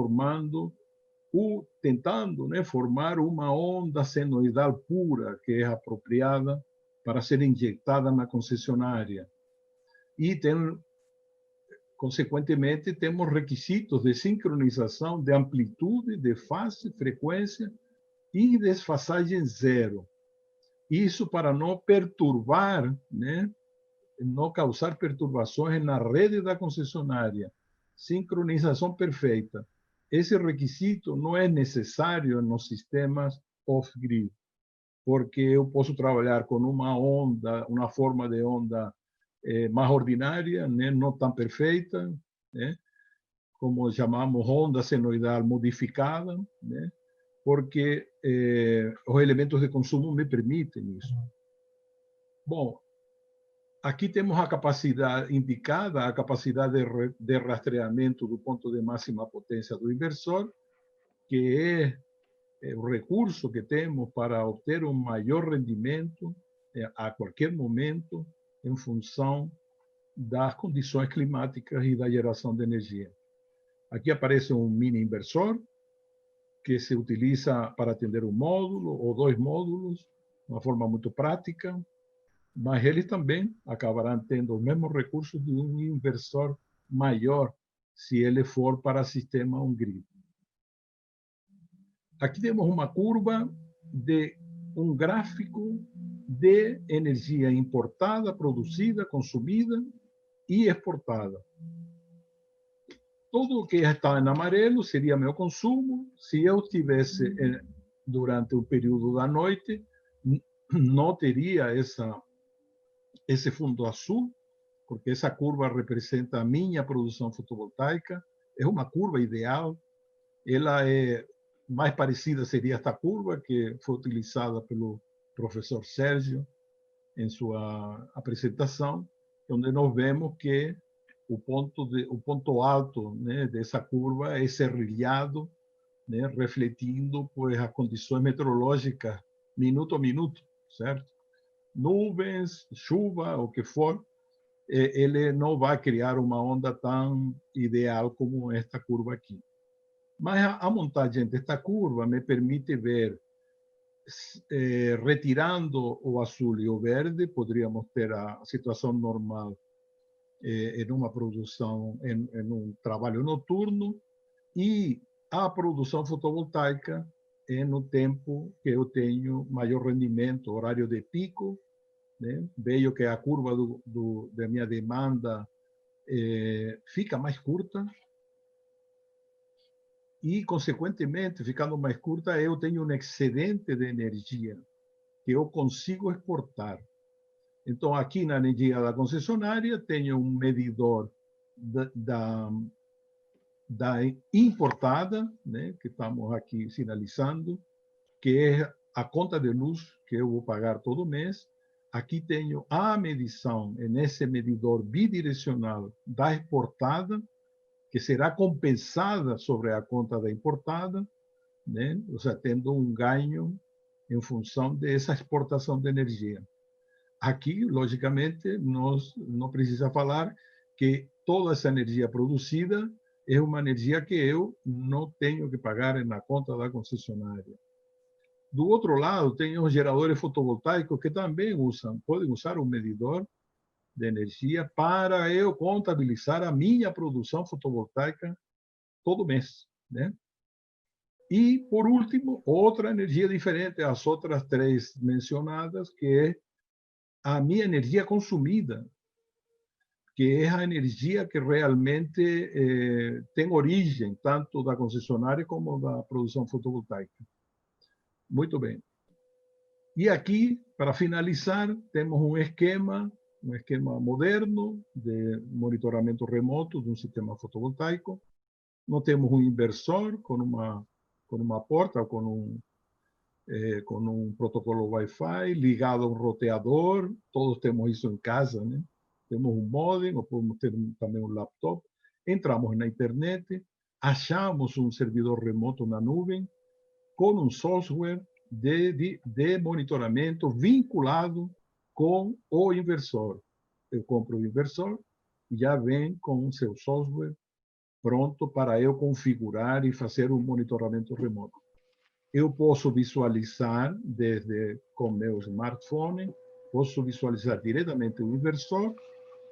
tentando, né, formar uma onda senoidal pura, que é apropriada para ser injetada na concessionária. E consequentemente, temos requisitos de sincronização de amplitude, de fase, frequência e desfasagem zero. Isso para não perturbar, né, não causar perturbações na rede da concessionária. Sincronização perfeita. Esse requisito não é necessário nos sistemas off-grid, porque eu posso trabalhar com uma forma de onda mais ordinária, né, não tão perfeita, né, como chamamos onda senoidal modificada, né, porque os elementos de consumo me permitem isso. Bom, aqui temos a capacidade indicada, a capacidade de rastreamento do ponto de máxima potência do inversor, que é o recurso que temos para obter um maior rendimento a qualquer momento em função das condições climáticas e da geração de energia. Aqui aparece um mini inversor que se utiliza para atender um módulo ou dois módulos, de uma forma muito prática, mas eles também acabarão tendo os mesmos recursos de um inversor maior, se ele for para sistema on-grid. Aqui temos uma curva de um gráfico de energia importada, produzida, consumida e exportada. Tudo o que está em amarelo seria meu consumo. Se eu estivesse durante o período da noite, não teria esse fundo azul, porque essa curva representa a minha produção fotovoltaica. É uma curva ideal. Ela é mais parecida, seria esta curva que foi utilizada pelo professor Sérgio em sua apresentação, onde nós vemos que o ponto alto, né, dessa curva é serrilhado, né, refletindo pois, as condições meteorológicas minuto a minuto, certo? Nuvens, chuva, o que for, ele não vai criar uma onda tão ideal como esta curva aqui. Mas a montagem desta curva me permite ver retirando o azul e o verde, poderíamos ter a situação normal em uma produção, em um trabalho noturno, e a produção fotovoltaica no tempo que eu tenho maior rendimento, horário de pico, né? Vejo que a curva da minha demanda fica mais curta e, consequentemente, ficando mais curta, eu tenho um excedente de energia que eu consigo exportar. Então, aqui na energia da concessionária, tenho um medidor da importada, né, que estamos aqui sinalizando, que é a conta de luz que eu vou pagar todo mês. Aqui tenho a medição, nesse medidor bidirecional da exportada, que será compensada sobre a conta da importada, né? Ou seja, tendo um ganho em função dessa exportação de energia. Aqui, logicamente, nós não precisa falar que toda essa energia produzida é uma energia que eu não tenho que pagar na conta da concessionária. Do outro lado, tem os geradores fotovoltaicos que também podem usar um medidor de energia para eu contabilizar a minha produção fotovoltaica todo mês, né? E, por último, outra energia diferente às outras três mencionadas, que é a minha energia consumida, que é a energia que realmente tem origem tanto da concessionária como da produção fotovoltaica. Muito bem. E aqui, para finalizar, temos um esquema moderno de monitoramento remoto de um sistema fotovoltaico. Nós temos um inversor com uma porta, com um protocolo Wi-Fi ligado a um roteador. Todos temos isso em casa, né? Temos um modem, ou podemos ter também um laptop. Entramos na internet, achamos um servidor remoto na nuvem com um software de monitoramento vinculado com o inversor. Eu compro o inversor e já vem com o seu software pronto para eu configurar e fazer um monitoramento remoto. Eu posso visualizar com meu smartphone, posso visualizar diretamente o inversor,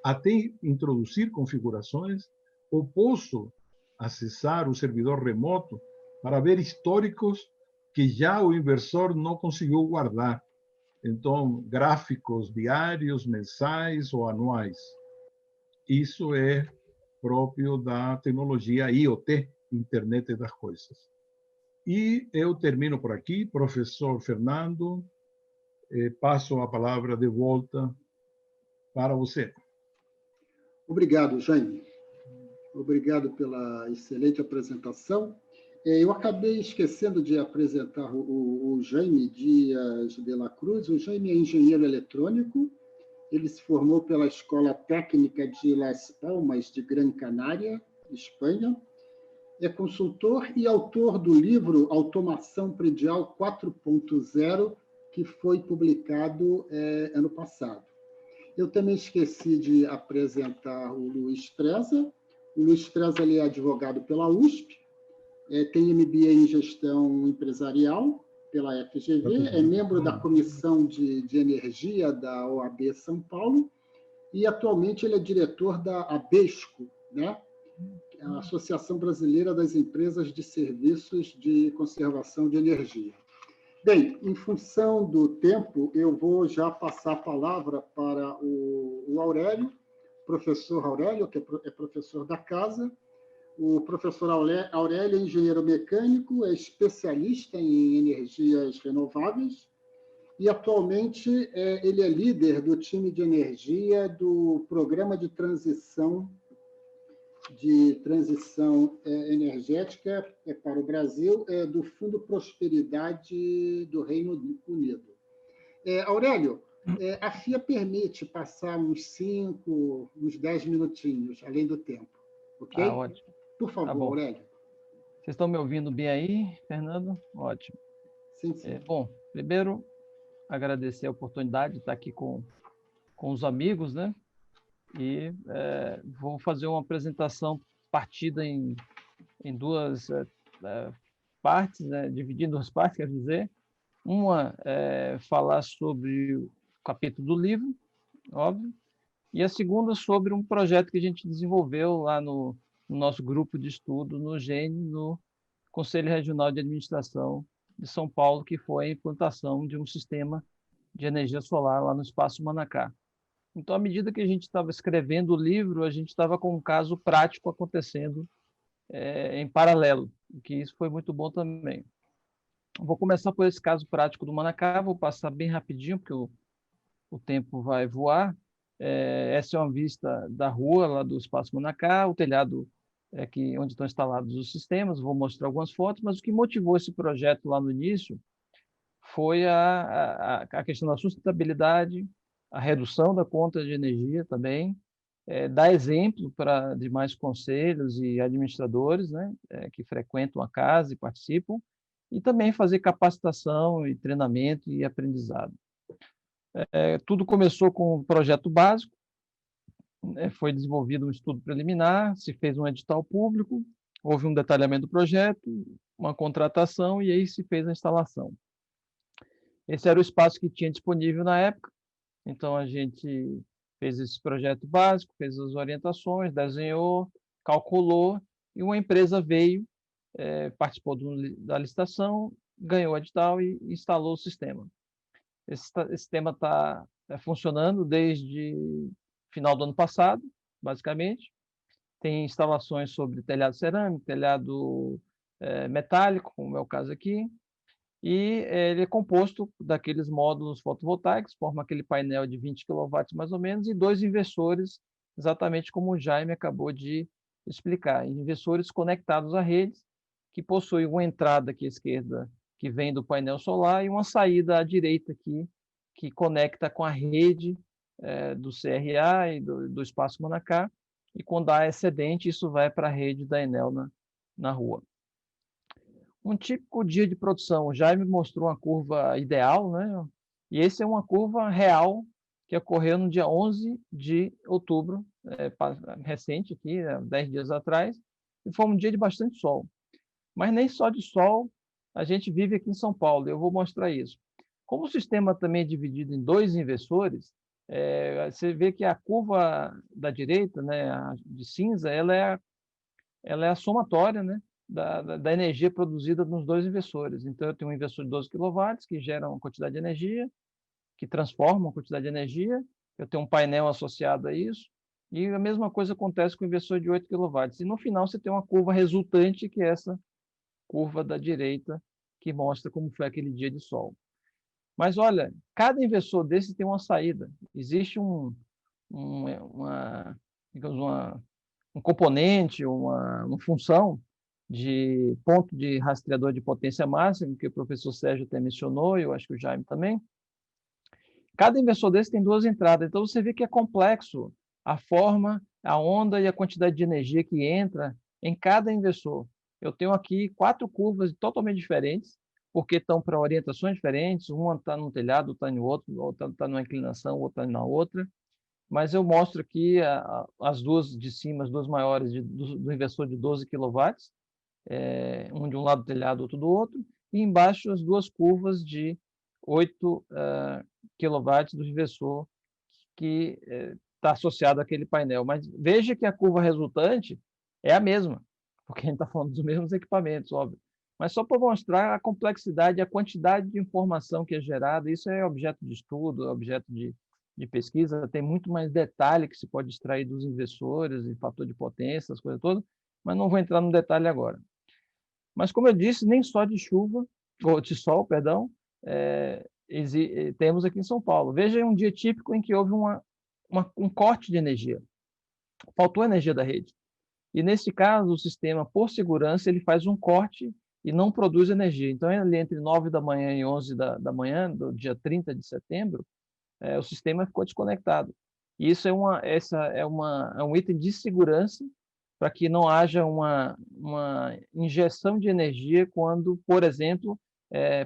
até introduzir configurações, ou posso acessar o servidor remoto para ver históricos que já o inversor não conseguiu guardar. Então, gráficos diários, mensais ou anuais. Isso é próprio da tecnologia IoT, Internet das Coisas. E eu termino por aqui, professor Fernando, passo a palavra de volta para você. Obrigado, Jaime. Obrigado pela excelente apresentação. Eu acabei esquecendo de apresentar o Jaime Dias de la Cruz. O Jaime é engenheiro eletrônico. Ele se formou pela Escola Técnica de Las Palmas de Gran Canária, Espanha. É consultor e autor do livro Automação Predial 4.0, que foi publicado ano passado. Eu também esqueci de apresentar o Luiz Treza. O Luiz Treza ele é advogado pela USP, tem MBA em Gestão Empresarial pela FGV, é membro da Comissão de Energia da OAB São Paulo e atualmente ele é diretor da ABESCO, né? A Associação Brasileira das Empresas de Serviços de Conservação de Energia. Bem, em função do tempo, eu vou já passar a palavra para o Aurélio, professor Aurélio, que é professor da casa. O professor Aurélio é engenheiro mecânico, é especialista em energias renováveis e, atualmente, ele é líder do time de energia do Programa de Transição Energética para o Brasil, do Fundo Prosperidade do Reino Unido. Aurélio, a FIA permite passar uns 10 minutinhos, além do tempo, ok? Ótimo. Por favor, tá bom. Aurélio. Vocês estão me ouvindo bem aí, Fernando? Ótimo. Sim, sim. Bom, primeiro, agradecer a oportunidade de estar aqui com os amigos, né? E vou fazer uma apresentação partida em duas partes, né? Dividindo em duas partes, quer dizer. Uma é falar sobre o capítulo do livro, óbvio, e a segunda sobre um projeto que a gente desenvolveu lá no nosso grupo de estudo no GENE, no Conselho Regional de Administração de São Paulo, que foi a implantação de um sistema de energia solar lá no Espaço Manacá. Então, à medida que a gente estava escrevendo o livro, a gente estava com um caso prático acontecendo em paralelo, que isso foi muito bom também. Vou começar por esse caso prático do Manacá, vou passar bem rapidinho, porque o tempo vai voar. Essa é uma vista da rua, lá do Espaço Manacá, o telhado onde estão instalados os sistemas, vou mostrar algumas fotos, mas o que motivou esse projeto lá no início foi a questão da sustentabilidade, a redução da conta de energia também, dar exemplo para demais conselhos e administradores, né, que frequentam a casa e participam, e também fazer capacitação e treinamento e aprendizado. Tudo começou com um projeto básico, foi desenvolvido um estudo preliminar, se fez um edital público, houve um detalhamento do projeto, uma contratação e aí se fez a instalação. Esse era o espaço que tinha disponível na época, então a gente fez esse projeto básico, fez as orientações, desenhou, calculou, e uma empresa veio, participou da licitação, ganhou o edital e instalou o sistema. Esse sistema está funcionando desde final do ano passado, basicamente. Tem instalações sobre telhado cerâmico, telhado metálico, como é o caso aqui, e ele é composto daqueles módulos fotovoltaicos, forma aquele painel de 20 kW mais ou menos, e 2 inversores, exatamente como o Jaime acabou de explicar, inversores conectados à rede, que possuem uma entrada aqui à esquerda, que vem do painel solar, e uma saída à direita aqui, que conecta com a rede do CRA e do Espaço Manacá, e quando há excedente, isso vai para a rede da Enel na rua. Um típico dia de produção, o Jaime mostrou uma curva ideal, né? E esse é uma curva real que ocorreu no dia 11 de outubro, recente aqui, 10 dias atrás, e foi um dia de bastante sol. Mas nem só de sol a gente vive aqui em São Paulo, eu vou mostrar isso. Como o sistema também é dividido em 2 inversores, você vê que a curva da direita, né, de cinza, ela é a somatória, né, da energia produzida nos 2 inversores. Então, eu tenho um inversor de 12 kW, que gera uma quantidade de energia, que transforma uma quantidade de energia, eu tenho um painel associado a isso, e a mesma coisa acontece com o inversor de 8 kW. E no final você tem uma curva resultante, que é essa curva da direita, que mostra como foi aquele dia de sol. Mas olha, cada inversor desse tem uma saída. Existe um componente, uma função de ponto de rastreador de potência máxima, que o professor Sérgio até mencionou, e eu acho que o Jaime também. Cada inversor desse tem 2 entradas, então você vê que é complexo a forma, a onda e a quantidade de energia que entra em cada inversor. Eu tenho aqui 4 curvas totalmente diferentes, porque estão para orientações diferentes, uma está num telhado, outra está no outro, outra está numa inclinação, outra na outra, mas eu mostro aqui as 2 de cima, as 2 maiores do inversor de 12 kW, um de um lado do telhado, outro do outro, e embaixo as 2 curvas de 8 kW do inversor que está associado àquele painel. Mas veja que a curva resultante é a mesma, porque a gente está falando dos mesmos equipamentos, óbvio. Mas só para mostrar a complexidade, a quantidade de informação que é gerada, isso é objeto de estudo, objeto de pesquisa, tem muito mais detalhe que se pode extrair dos inversores, e fator de potência, as coisas todas, mas não vou entrar no detalhe agora. Mas, como eu disse, nem só de chuva, ou de sol, perdão, temos aqui em São Paulo. Veja um dia típico em que houve um corte de energia. Faltou energia da rede. E, nesse caso, o sistema, por segurança, ele faz um corte e não produz energia. Então, ali entre 9 da manhã e 11 da manhã, do dia 30 de setembro, o sistema ficou desconectado. E isso é um item de segurança para que não haja uma injeção de energia quando, por exemplo,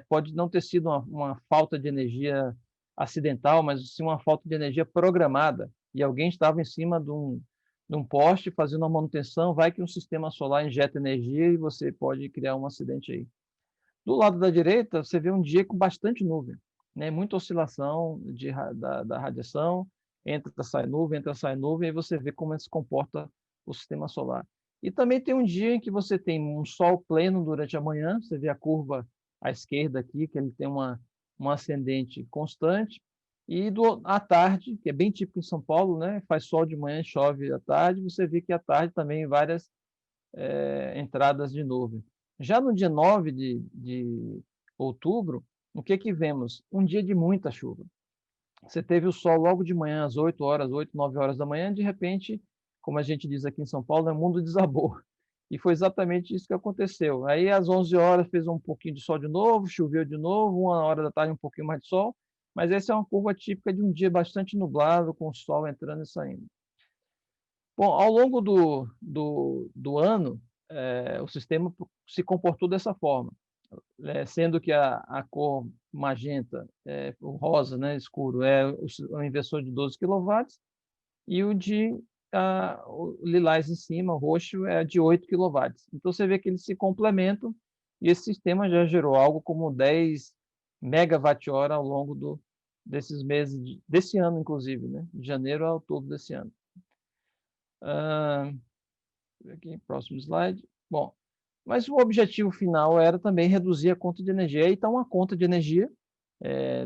pode não ter sido uma falta de energia acidental, mas sim uma falta de energia programada, e alguém estava em cima de um poste fazendo uma manutenção, vai que um sistema solar injeta energia e você pode criar um acidente aí. Do lado da direita, você vê um dia com bastante nuvem, né? Muita oscilação da radiação, entra, sai nuvem, e você vê como se comporta o sistema solar. E também tem um dia em que você tem um sol pleno durante a manhã, você vê a curva à esquerda aqui, que ele tem uma ascendente constante, e à tarde, que é bem típico em São Paulo, né? Faz sol de manhã, chove à tarde, você vê que à tarde também várias entradas de nuvem. Já no dia 9 de outubro, o que vemos? Um dia de muita chuva. Você teve o sol logo de manhã, às 8 horas, 8, 9 horas da manhã, de repente, como a gente diz aqui em São Paulo, o mundo desabou. E foi exatamente isso que aconteceu. Aí, às 11 horas, fez um pouquinho de sol de novo, choveu de novo, 1 hora da tarde, um pouquinho mais de sol, mas essa é uma curva típica de um dia bastante nublado, com o sol entrando e saindo. Bom, ao longo do ano, o sistema se comportou dessa forma, sendo que a cor magenta, o rosa, né, escuro, é o inversor de 12 kW, e o lilás em cima, o roxo, é de 8 kW. Então, você vê que eles se complementam, e esse sistema já gerou algo como 10 megawatt-hora ao longo desses meses, desse ano, inclusive, né, de janeiro a outubro desse ano. Aqui, próximo slide. Bom, mas o objetivo final era também reduzir a conta de energia. Então, a conta de energia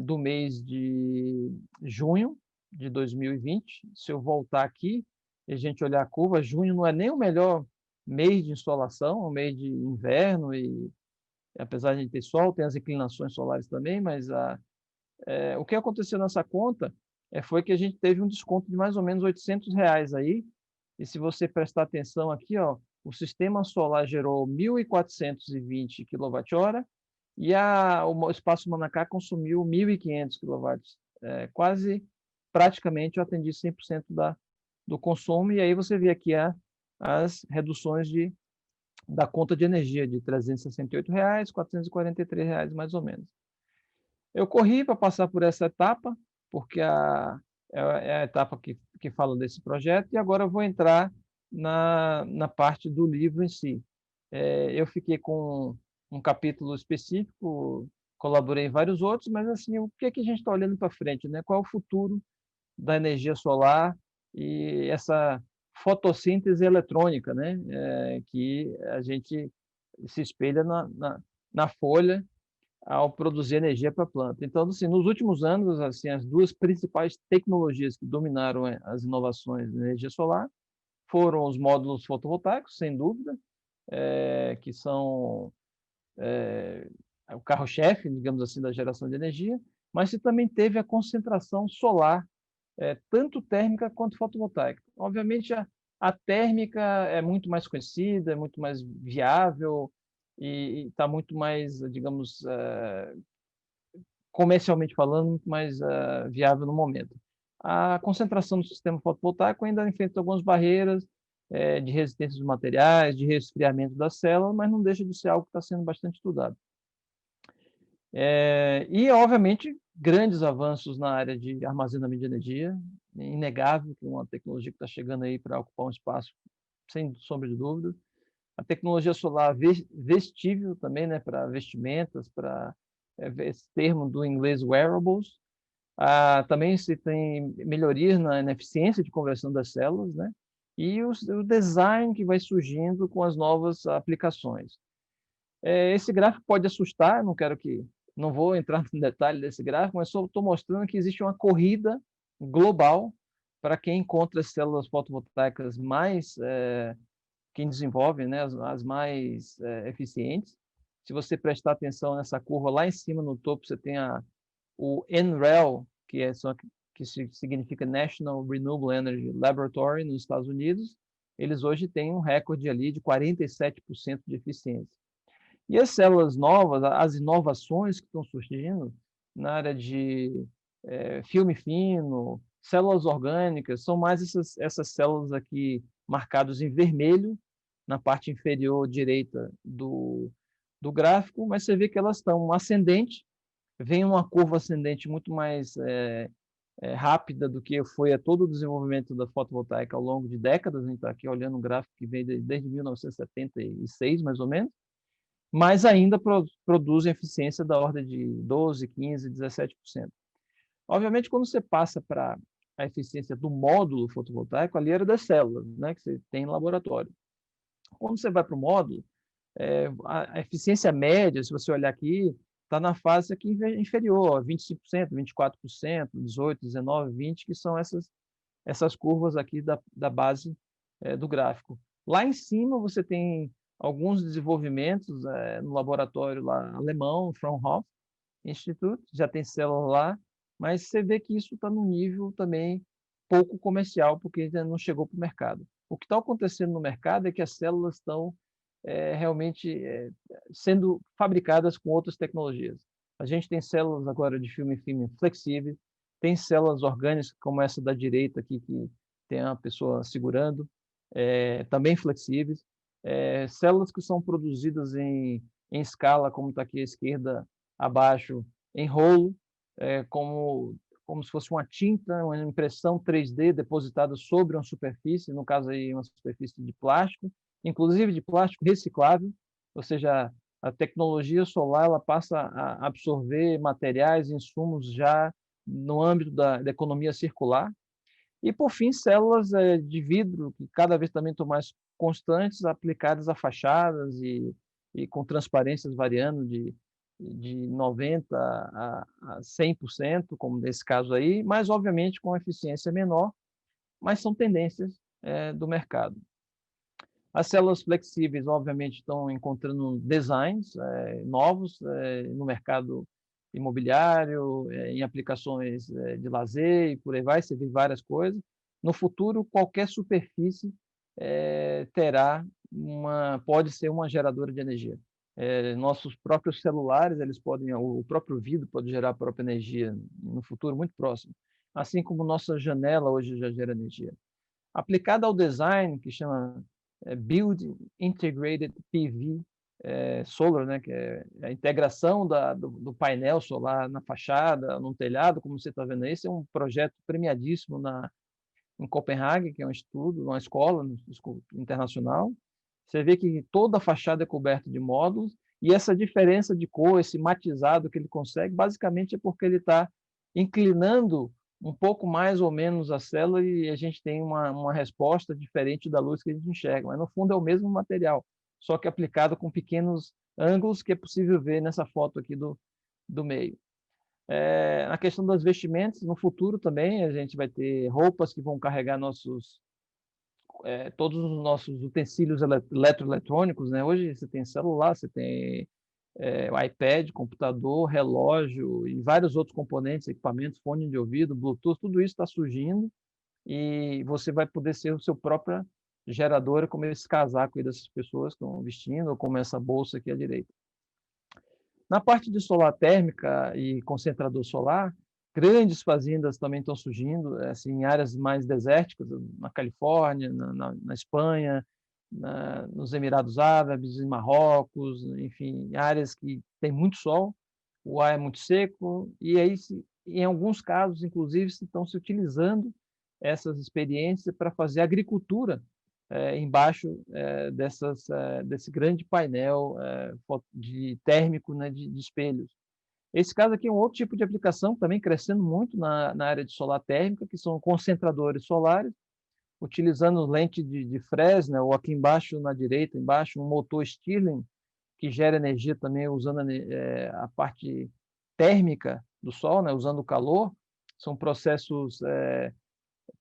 do mês de junho de 2020, se eu voltar aqui e a gente olhar a curva, junho não é nem o melhor mês de insolação, é um mês de inverno, e apesar de ter sol, tem as inclinações solares também, mas o que aconteceu nessa conta foi que a gente teve um desconto de mais ou menos R$800 aí, e se você prestar atenção aqui, ó, o sistema solar gerou 1.420 kWh e o espaço Manacá consumiu 1.500 kW. Quase, praticamente, eu atendi 100% do consumo, e aí você vê aqui as reduções da conta de energia, de R$368, R$443, mais ou menos. Eu corri para passar por essa etapa, porque é a etapa que fala desse projeto, e agora eu vou entrar na parte do livro em si. Eu fiquei com um capítulo específico, colaborei em vários outros, mas assim, o que é que a gente está olhando para frente, né? Qual é o futuro da energia solar e essa fotossíntese eletrônica, né? Que a gente se espelha na folha ao produzir energia para a planta. Então, assim, nos últimos anos, assim, as duas principais tecnologias que dominaram as inovações da energia solar foram os módulos fotovoltaicos, sem dúvida, que são o carro-chefe, digamos assim, da geração de energia, mas se também teve a concentração solar, tanto térmica quanto fotovoltaica. Obviamente, a térmica é muito mais conhecida, é muito mais viável e está muito mais, digamos, comercialmente falando, muito mais viável no momento. A concentração do sistema fotovoltaico ainda enfrenta algumas barreiras de resistência dos materiais, de resfriamento da célula, mas não deixa de ser algo que está sendo bastante estudado. E, obviamente, grandes avanços na área de armazenamento de energia, é inegável que uma tecnologia que está chegando aí para ocupar um espaço, sem sombra de dúvida. A tecnologia solar vestível também, né, para vestimentas, para esse termo do inglês wearables. Também se tem melhorias na eficiência de conversão das células, né? E o design que vai surgindo com as novas aplicações. Esse gráfico pode assustar, não vou entrar no detalhe desse gráfico, mas só estou mostrando que existe uma corrida global para quem encontra as células fotovoltaicas mais, quem desenvolve, né, as mais eficientes. Se você prestar atenção nessa curva, lá em cima no topo você tem o NREL, que significa National Renewable Energy Laboratory nos Estados Unidos. Eles hoje têm um recorde ali de 47% de eficiência. E as células novas, as inovações que estão surgindo na área de filme fino, células orgânicas, são mais essas células aqui marcadas em vermelho, na parte inferior direita do gráfico, mas você vê que elas estão ascendente, vem uma curva ascendente muito mais rápida do que foi todo o desenvolvimento da fotovoltaica ao longo de décadas. A gente está aqui olhando um gráfico que vem desde 1976, mais ou menos. mas ainda produzem eficiência da ordem de 12%, 15%, 17%. Obviamente, quando você passa para a eficiência do módulo fotovoltaico, ali era das células, né, que você tem no laboratório. Quando você vai para o módulo, a eficiência média, se você olhar aqui, está na fase aqui inferior, 25%, 24%, 18%, 19%, 20%, que são essas curvas aqui da base do gráfico. Lá em cima você tem alguns desenvolvimentos no laboratório lá alemão, Fraunhofer Institute, já tem célula lá, mas você vê que isso está num nível também pouco comercial, porque ainda não chegou para o mercado. O que está acontecendo no mercado é que as células estão realmente sendo fabricadas com outras tecnologias. A gente tem células agora de filme flexível, tem células orgânicas como essa da direita aqui, que tem a pessoa segurando, também flexíveis, células que são produzidas em escala, como está aqui à esquerda, abaixo, em rolo, como se fosse uma tinta, uma impressão 3D depositada sobre uma superfície, no caso aí uma superfície de plástico, inclusive de plástico reciclável, ou seja, a tecnologia solar ela passa a absorver materiais, insumos já no âmbito da economia circular. E, por fim, células de vidro, que cada vez também estão mais constantes, aplicadas a fachadas e com transparências variando de 90% a 100%, como nesse caso aí, mas, obviamente, com eficiência menor, mas são tendências do mercado. As células flexíveis, obviamente, estão encontrando designs novos no mercado imobiliário, em aplicações de lazer e por aí vai, você vê várias coisas. No futuro, qualquer superfície pode ser uma geradora de energia. Nossos próprios celulares, o próprio vidro pode gerar a própria energia no futuro muito próximo, assim como nossa janela hoje já gera energia. Aplicada ao design, que chama Build Integrated PV Solar, né, que é a integração do painel solar na fachada, no telhado, como você está vendo aí. Esse é um projeto premiadíssimo em Copenhague, que é um estudo, uma escola internacional. Você vê que toda a fachada é coberta de módulos, e essa diferença de cor, esse matizado que ele consegue, basicamente é porque ele está inclinando um pouco mais ou menos a célula e a gente tem uma resposta diferente da luz que a gente enxerga. Mas, no fundo, é o mesmo material, só que aplicado com pequenos ângulos, que é possível ver nessa foto aqui do meio. Na questão das vestimentas, no futuro também a gente vai ter roupas que vão carregar todos os nossos utensílios eletroeletrônicos, né? Hoje você tem celular, você tem o iPad, computador, relógio e vários outros componentes, equipamentos, fone de ouvido, Bluetooth, tudo isso está surgindo e você vai poder ser o seu próprio gerador, como esse casaco aí dessas pessoas que estão vestindo, ou como essa bolsa aqui à direita. Na parte de solar térmica e concentrador solar, grandes fazendas também estão surgindo, assim, em áreas mais desérticas, na Califórnia, na Espanha, nos Emirados Árabes, em Marrocos, enfim, áreas que tem muito sol, o ar é muito seco, e aí, em alguns casos, inclusive, estão se utilizando essas experiências para fazer agricultura embaixo desse grande painel térmico, né, de espelhos. Esse caso aqui é um outro tipo de aplicação, também crescendo muito na área de solar térmica, que são concentradores solares, utilizando lente de Fresnel, ou aqui embaixo, na direita, embaixo, um motor Stirling, que gera energia também usando a parte térmica do Sol, né, usando o calor. São processos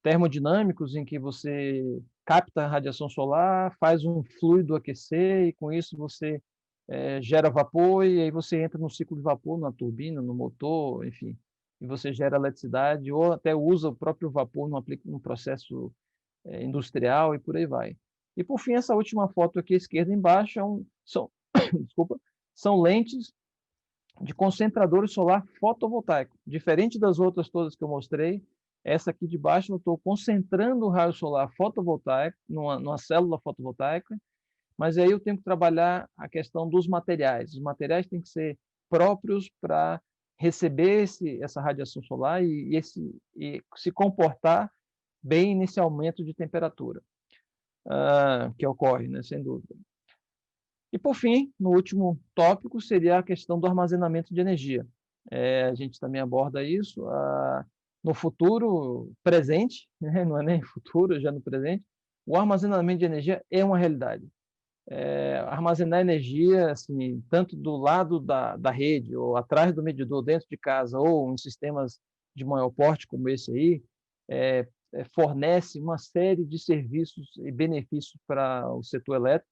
termodinâmicos em que você capta a radiação solar, faz um fluido aquecer e com isso você gera vapor e aí você entra no ciclo de vapor, na turbina, no motor, enfim, e você gera eletricidade ou até usa o próprio vapor no processo industrial e por aí vai. E por fim, essa última foto aqui à esquerda embaixo são lentes de concentradores solar fotovoltaico. Diferente das outras todas que eu mostrei, essa aqui de baixo eu estou concentrando o raio solar fotovoltaico numa célula fotovoltaica, mas aí eu tenho que trabalhar a questão dos materiais. Os materiais têm que ser próprios para receber essa radiação solar e se comportar bem nesse aumento de temperatura que ocorre, né, sem dúvida. E, por fim, no último tópico, seria a questão do armazenamento de energia. A gente também aborda isso no futuro presente, né? Não é nem futuro, já no presente. O armazenamento de energia é uma realidade. Armazenar energia, assim, tanto do lado da rede, ou atrás do medidor, dentro de casa, ou em sistemas de maior porte, como esse aí, fornece uma série de serviços e benefícios para o setor elétrico,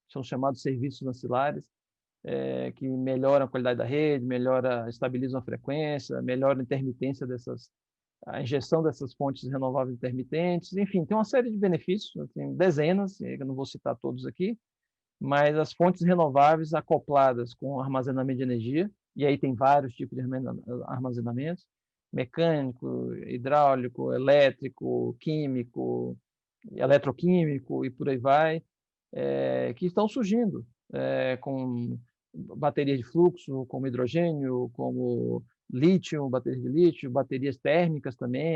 são chamados serviços ancilares, que melhoram a qualidade da rede, estabilizam a frequência, melhoram a intermitência a injeção dessas fontes renováveis intermitentes, enfim, tem uma série de benefícios, tem dezenas, eu não vou citar todos aqui, mas as fontes renováveis acopladas com armazenamento de energia, e aí tem vários tipos de armazenamentos, mecânico, hidráulico, elétrico, químico, eletroquímico e por aí vai, que estão surgindo com baterias de fluxo, como hidrogênio, como lítio, baterias de lítio, baterias térmicas também,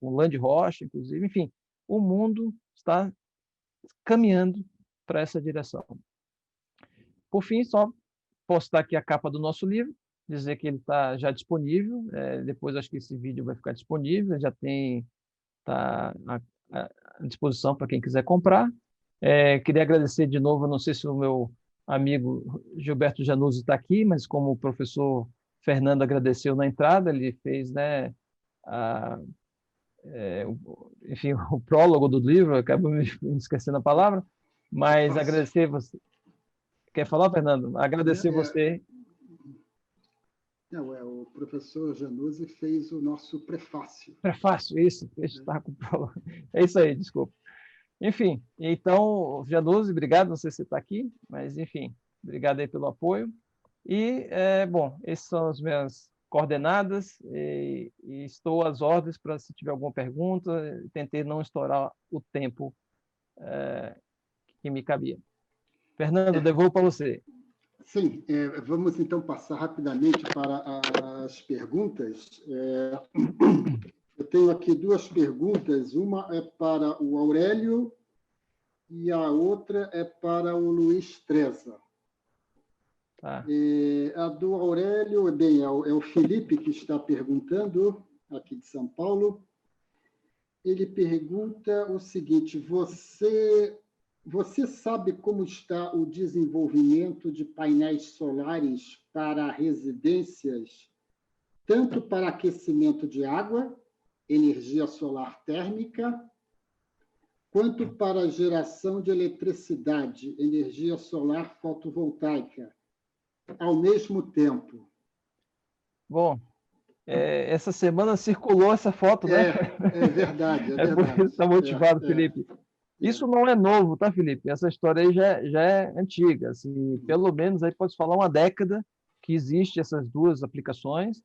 com lã de rocha, inclusive. Enfim, o mundo está caminhando para essa direção. Por fim, só postar aqui a capa do nosso livro, dizer que ele está já disponível, depois acho que esse vídeo vai ficar disponível, já está à disposição para quem quiser comprar. Queria agradecer de novo, não sei se o meu amigo Gilberto Januzzi está aqui, mas como o professor Fernando agradeceu na entrada, ele fez, né, enfim, o prólogo do livro, acabo me esquecendo a palavra, mas agradecer você. Quer falar, Fernando? Agradecer você. Não, o professor Januzzi fez o nosso prefácio. Prefácio, isso. Está com prólogo. É isso aí, desculpa. Enfim, então, Januzzi, obrigado, não sei se você está aqui, mas, enfim, obrigado aí pelo apoio. E, bom, essas são as minhas coordenadas e estou às ordens para se tiver alguma pergunta. Tentei não estourar o tempo que me cabia. Fernando, devolvo para você. Sim, vamos então passar rapidamente para as perguntas. Eu tenho aqui duas perguntas, uma é para o Aurélio e a outra é para o Luiz Treza. Tá. A do Aurélio, bem, é o Felipe que está perguntando, aqui de São Paulo. Ele pergunta o seguinte: você sabe como está o desenvolvimento de painéis solares para residências, tanto para aquecimento de água, energia solar térmica, quanto para geração de eletricidade, energia solar fotovoltaica, ao mesmo tempo? Bom, essa semana circulou essa foto, né? É verdade, é verdade. Por isso está motivado, Felipe. Isso não é novo, tá, Felipe? Essa história aí já é antiga. Assim, pelo menos aí pode falar uma década que existe essas duas aplicações.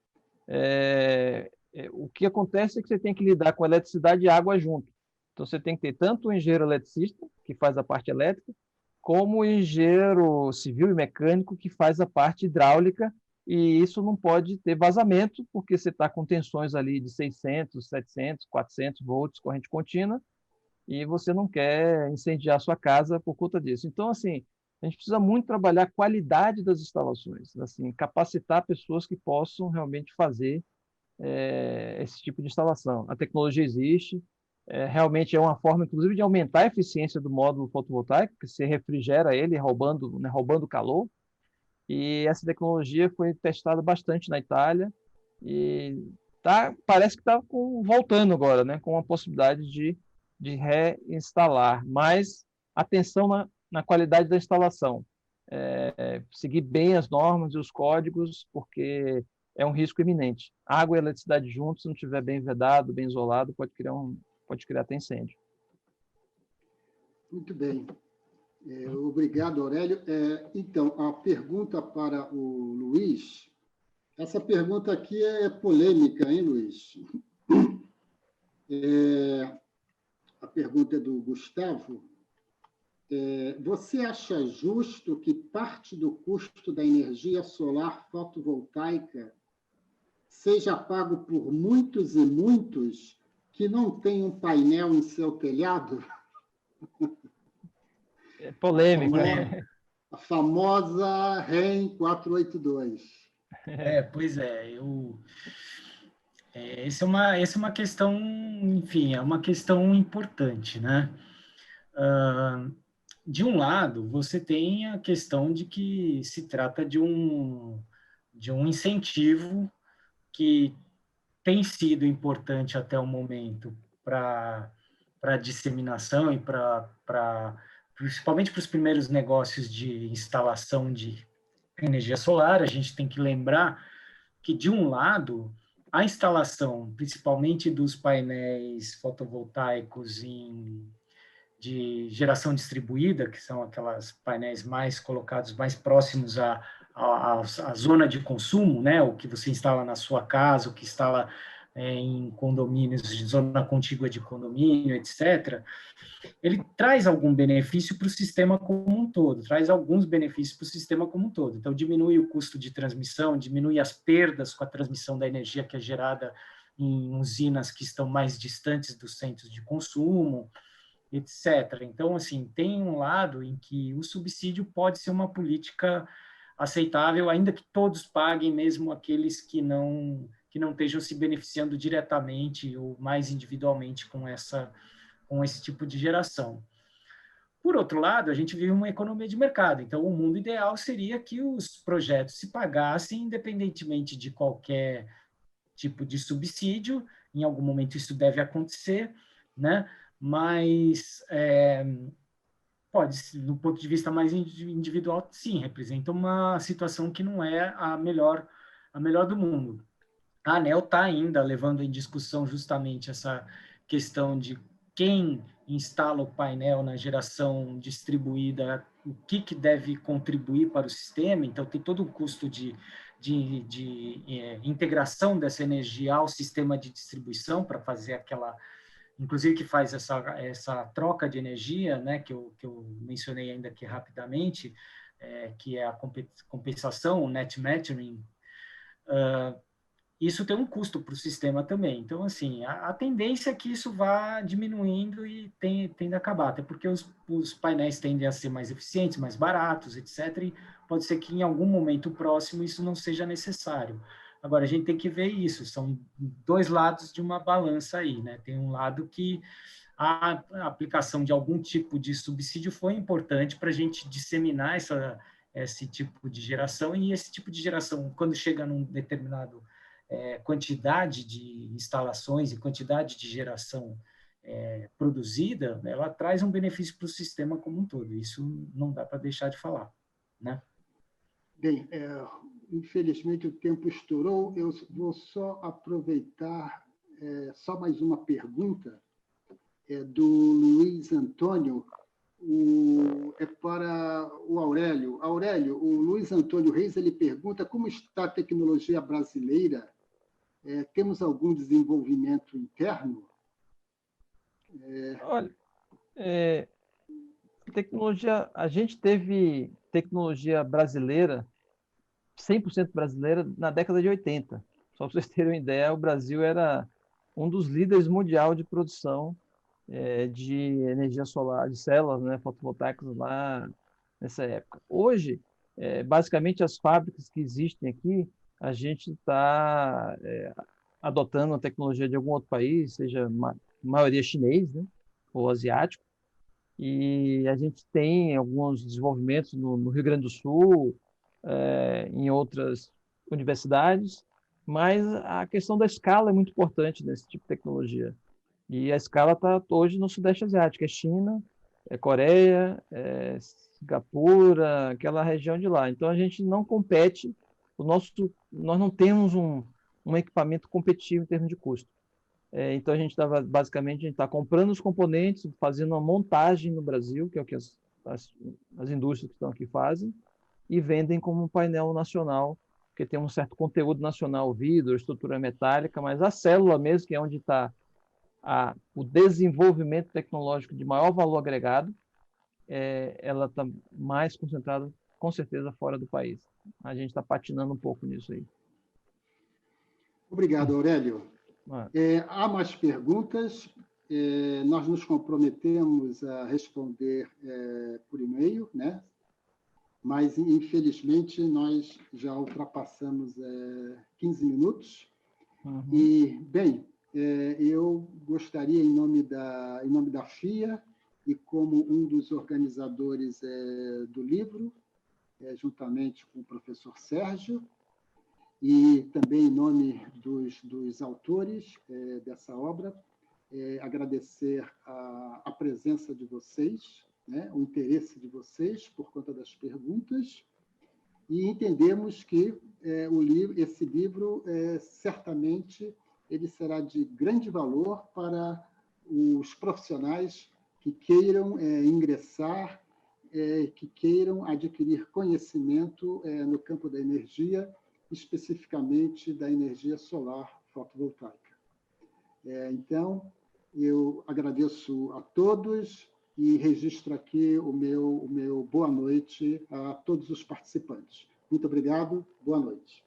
O que acontece é que você tem que lidar com eletricidade e água junto. Então, você tem que ter tanto o engenheiro eletricista, que faz a parte elétrica, como o engenheiro civil e mecânico, que faz a parte hidráulica, e isso não pode ter vazamento, porque você está com tensões ali de 600, 700, 400 volts, corrente contínua, e você não quer incendiar a sua casa por conta disso. Então, assim, a gente precisa muito trabalhar a qualidade das instalações, assim, capacitar pessoas que possam realmente fazer esse tipo de instalação. A tecnologia existe, realmente é uma forma, inclusive, de aumentar a eficiência do módulo fotovoltaico, que você refrigera ele, roubando calor, e essa tecnologia foi testada bastante na Itália, e parece que está voltando agora, né, com a possibilidade de reinstalar, mas atenção na qualidade da instalação. Seguir bem as normas e os códigos, porque é um risco iminente. Água e eletricidade juntos, se não estiver bem vedado, bem isolado, pode criar até incêndio. Muito bem. Obrigado, Aurélio. Então, a pergunta para o Luiz. Essa pergunta aqui é polêmica, hein, Luiz? A pergunta é do Gustavo. Você acha justo que parte do custo da energia solar fotovoltaica seja pago por muitos e muitos que não têm um painel em seu telhado? É polêmico, né? A famosa REN 482. Pois é, essa é uma questão, enfim, é uma questão importante, né? De um lado, você tem a questão de que se trata de um incentivo que tem sido importante até o momento para a disseminação e principalmente para os primeiros negócios de instalação de energia solar. A gente tem que lembrar que, de um lado, a instalação, principalmente dos painéis fotovoltaicos de geração distribuída, que são aquelas painéis mais colocados mais próximos à zona de consumo, né? O que você instala na sua casa, o que instala em condomínios, de zona contígua de condomínio, etc., ele traz algum benefício para o sistema como um todo, traz alguns benefícios para o sistema como um todo. Então, diminui o custo de transmissão, diminui as perdas com a transmissão da energia que é gerada em usinas que estão mais distantes dos centros de consumo, etc. Então, assim, tem um lado em que o subsídio pode ser uma política aceitável, ainda que todos paguem, mesmo aqueles que não estejam se beneficiando diretamente ou mais individualmente com esse tipo de geração. Por outro lado, a gente vive uma economia de mercado, então o mundo ideal seria que os projetos se pagassem independentemente de qualquer tipo de subsídio. Em algum momento isso deve acontecer, né? Mas pode, do ponto de vista mais individual, sim, representa uma situação que não é a melhor do mundo. A ANEEL está ainda levando em discussão justamente essa questão de quem instala o painel na geração distribuída, o que deve contribuir para o sistema. Então, tem todo o custo de integração dessa energia ao sistema de distribuição para fazer aquela, inclusive que faz essa troca de energia, né, que eu mencionei ainda aqui rapidamente, que é a compensação, o net metering. Isso tem um custo para o sistema também. Então, assim, a tendência é que isso vá diminuindo e tende a acabar, até porque os painéis tendem a ser mais eficientes, mais baratos, etc. E pode ser que em algum momento próximo isso não seja necessário. Agora, a gente tem que ver isso, são dois lados de uma balança aí, né? Tem um lado que a aplicação de algum tipo de subsídio foi importante para a gente disseminar esse tipo de geração, e esse tipo de geração, quando chega num determinado quantidade de instalações e quantidade de geração produzida, ela traz um benefício para o sistema como um todo. Isso não dá para deixar de falar, né? Bem, infelizmente o tempo estourou. Eu vou só aproveitar só mais uma pergunta do Luiz Antônio. É para o Aurélio. Aurélio, o Luiz Antônio Reis, ele pergunta como está a tecnologia brasileira. Temos algum desenvolvimento interno? Olha, tecnologia, a gente teve tecnologia brasileira, 100% brasileira, na década de 80. Só para vocês terem uma ideia, o Brasil era um dos líderes mundial de produção de energia solar, de células, né, fotovoltaicas lá nessa época. Hoje, basicamente, as fábricas que existem aqui, a gente está adotando a tecnologia de algum outro país, seja maioria chinês, né, ou asiático, e a gente tem alguns desenvolvimentos no Rio Grande do Sul, em outras universidades, mas a questão da escala é muito importante nesse tipo de tecnologia. E a escala está hoje no Sudeste Asiático, é China, é Coreia, é Singapura, aquela região de lá. Então a gente não compete, nós não temos um equipamento competitivo em termos de custo. Então a gente está comprando os componentes, fazendo uma montagem no Brasil, que é o que as indústrias que estão aqui fazem, e vendem como um painel nacional, porque tem um certo conteúdo nacional, vidro, estrutura metálica, mas a célula mesmo, que é onde está o desenvolvimento tecnológico de maior valor agregado, ela está mais concentrada, com certeza, fora do país. A gente está patinando um pouco nisso aí. Obrigado, Aurélio. Há mais perguntas. Nós nos comprometemos a responder por e-mail, né? mas, infelizmente, nós já ultrapassamos 15 minutos. Uhum. E, bem, eu gostaria, em nome da FIA, e como um dos organizadores do livro, juntamente com o professor Sérgio, e também em nome dos autores dessa obra, agradecer a presença de vocês, né, o interesse de vocês por conta das perguntas, e entendemos que esse livro certamente ele será de grande valor para os profissionais que queiram ingressar, que queiram adquirir conhecimento no campo da energia, especificamente da energia solar fotovoltaica. Então, eu agradeço a todos e registro aqui o meu boa noite a todos os participantes. Muito obrigado, boa noite.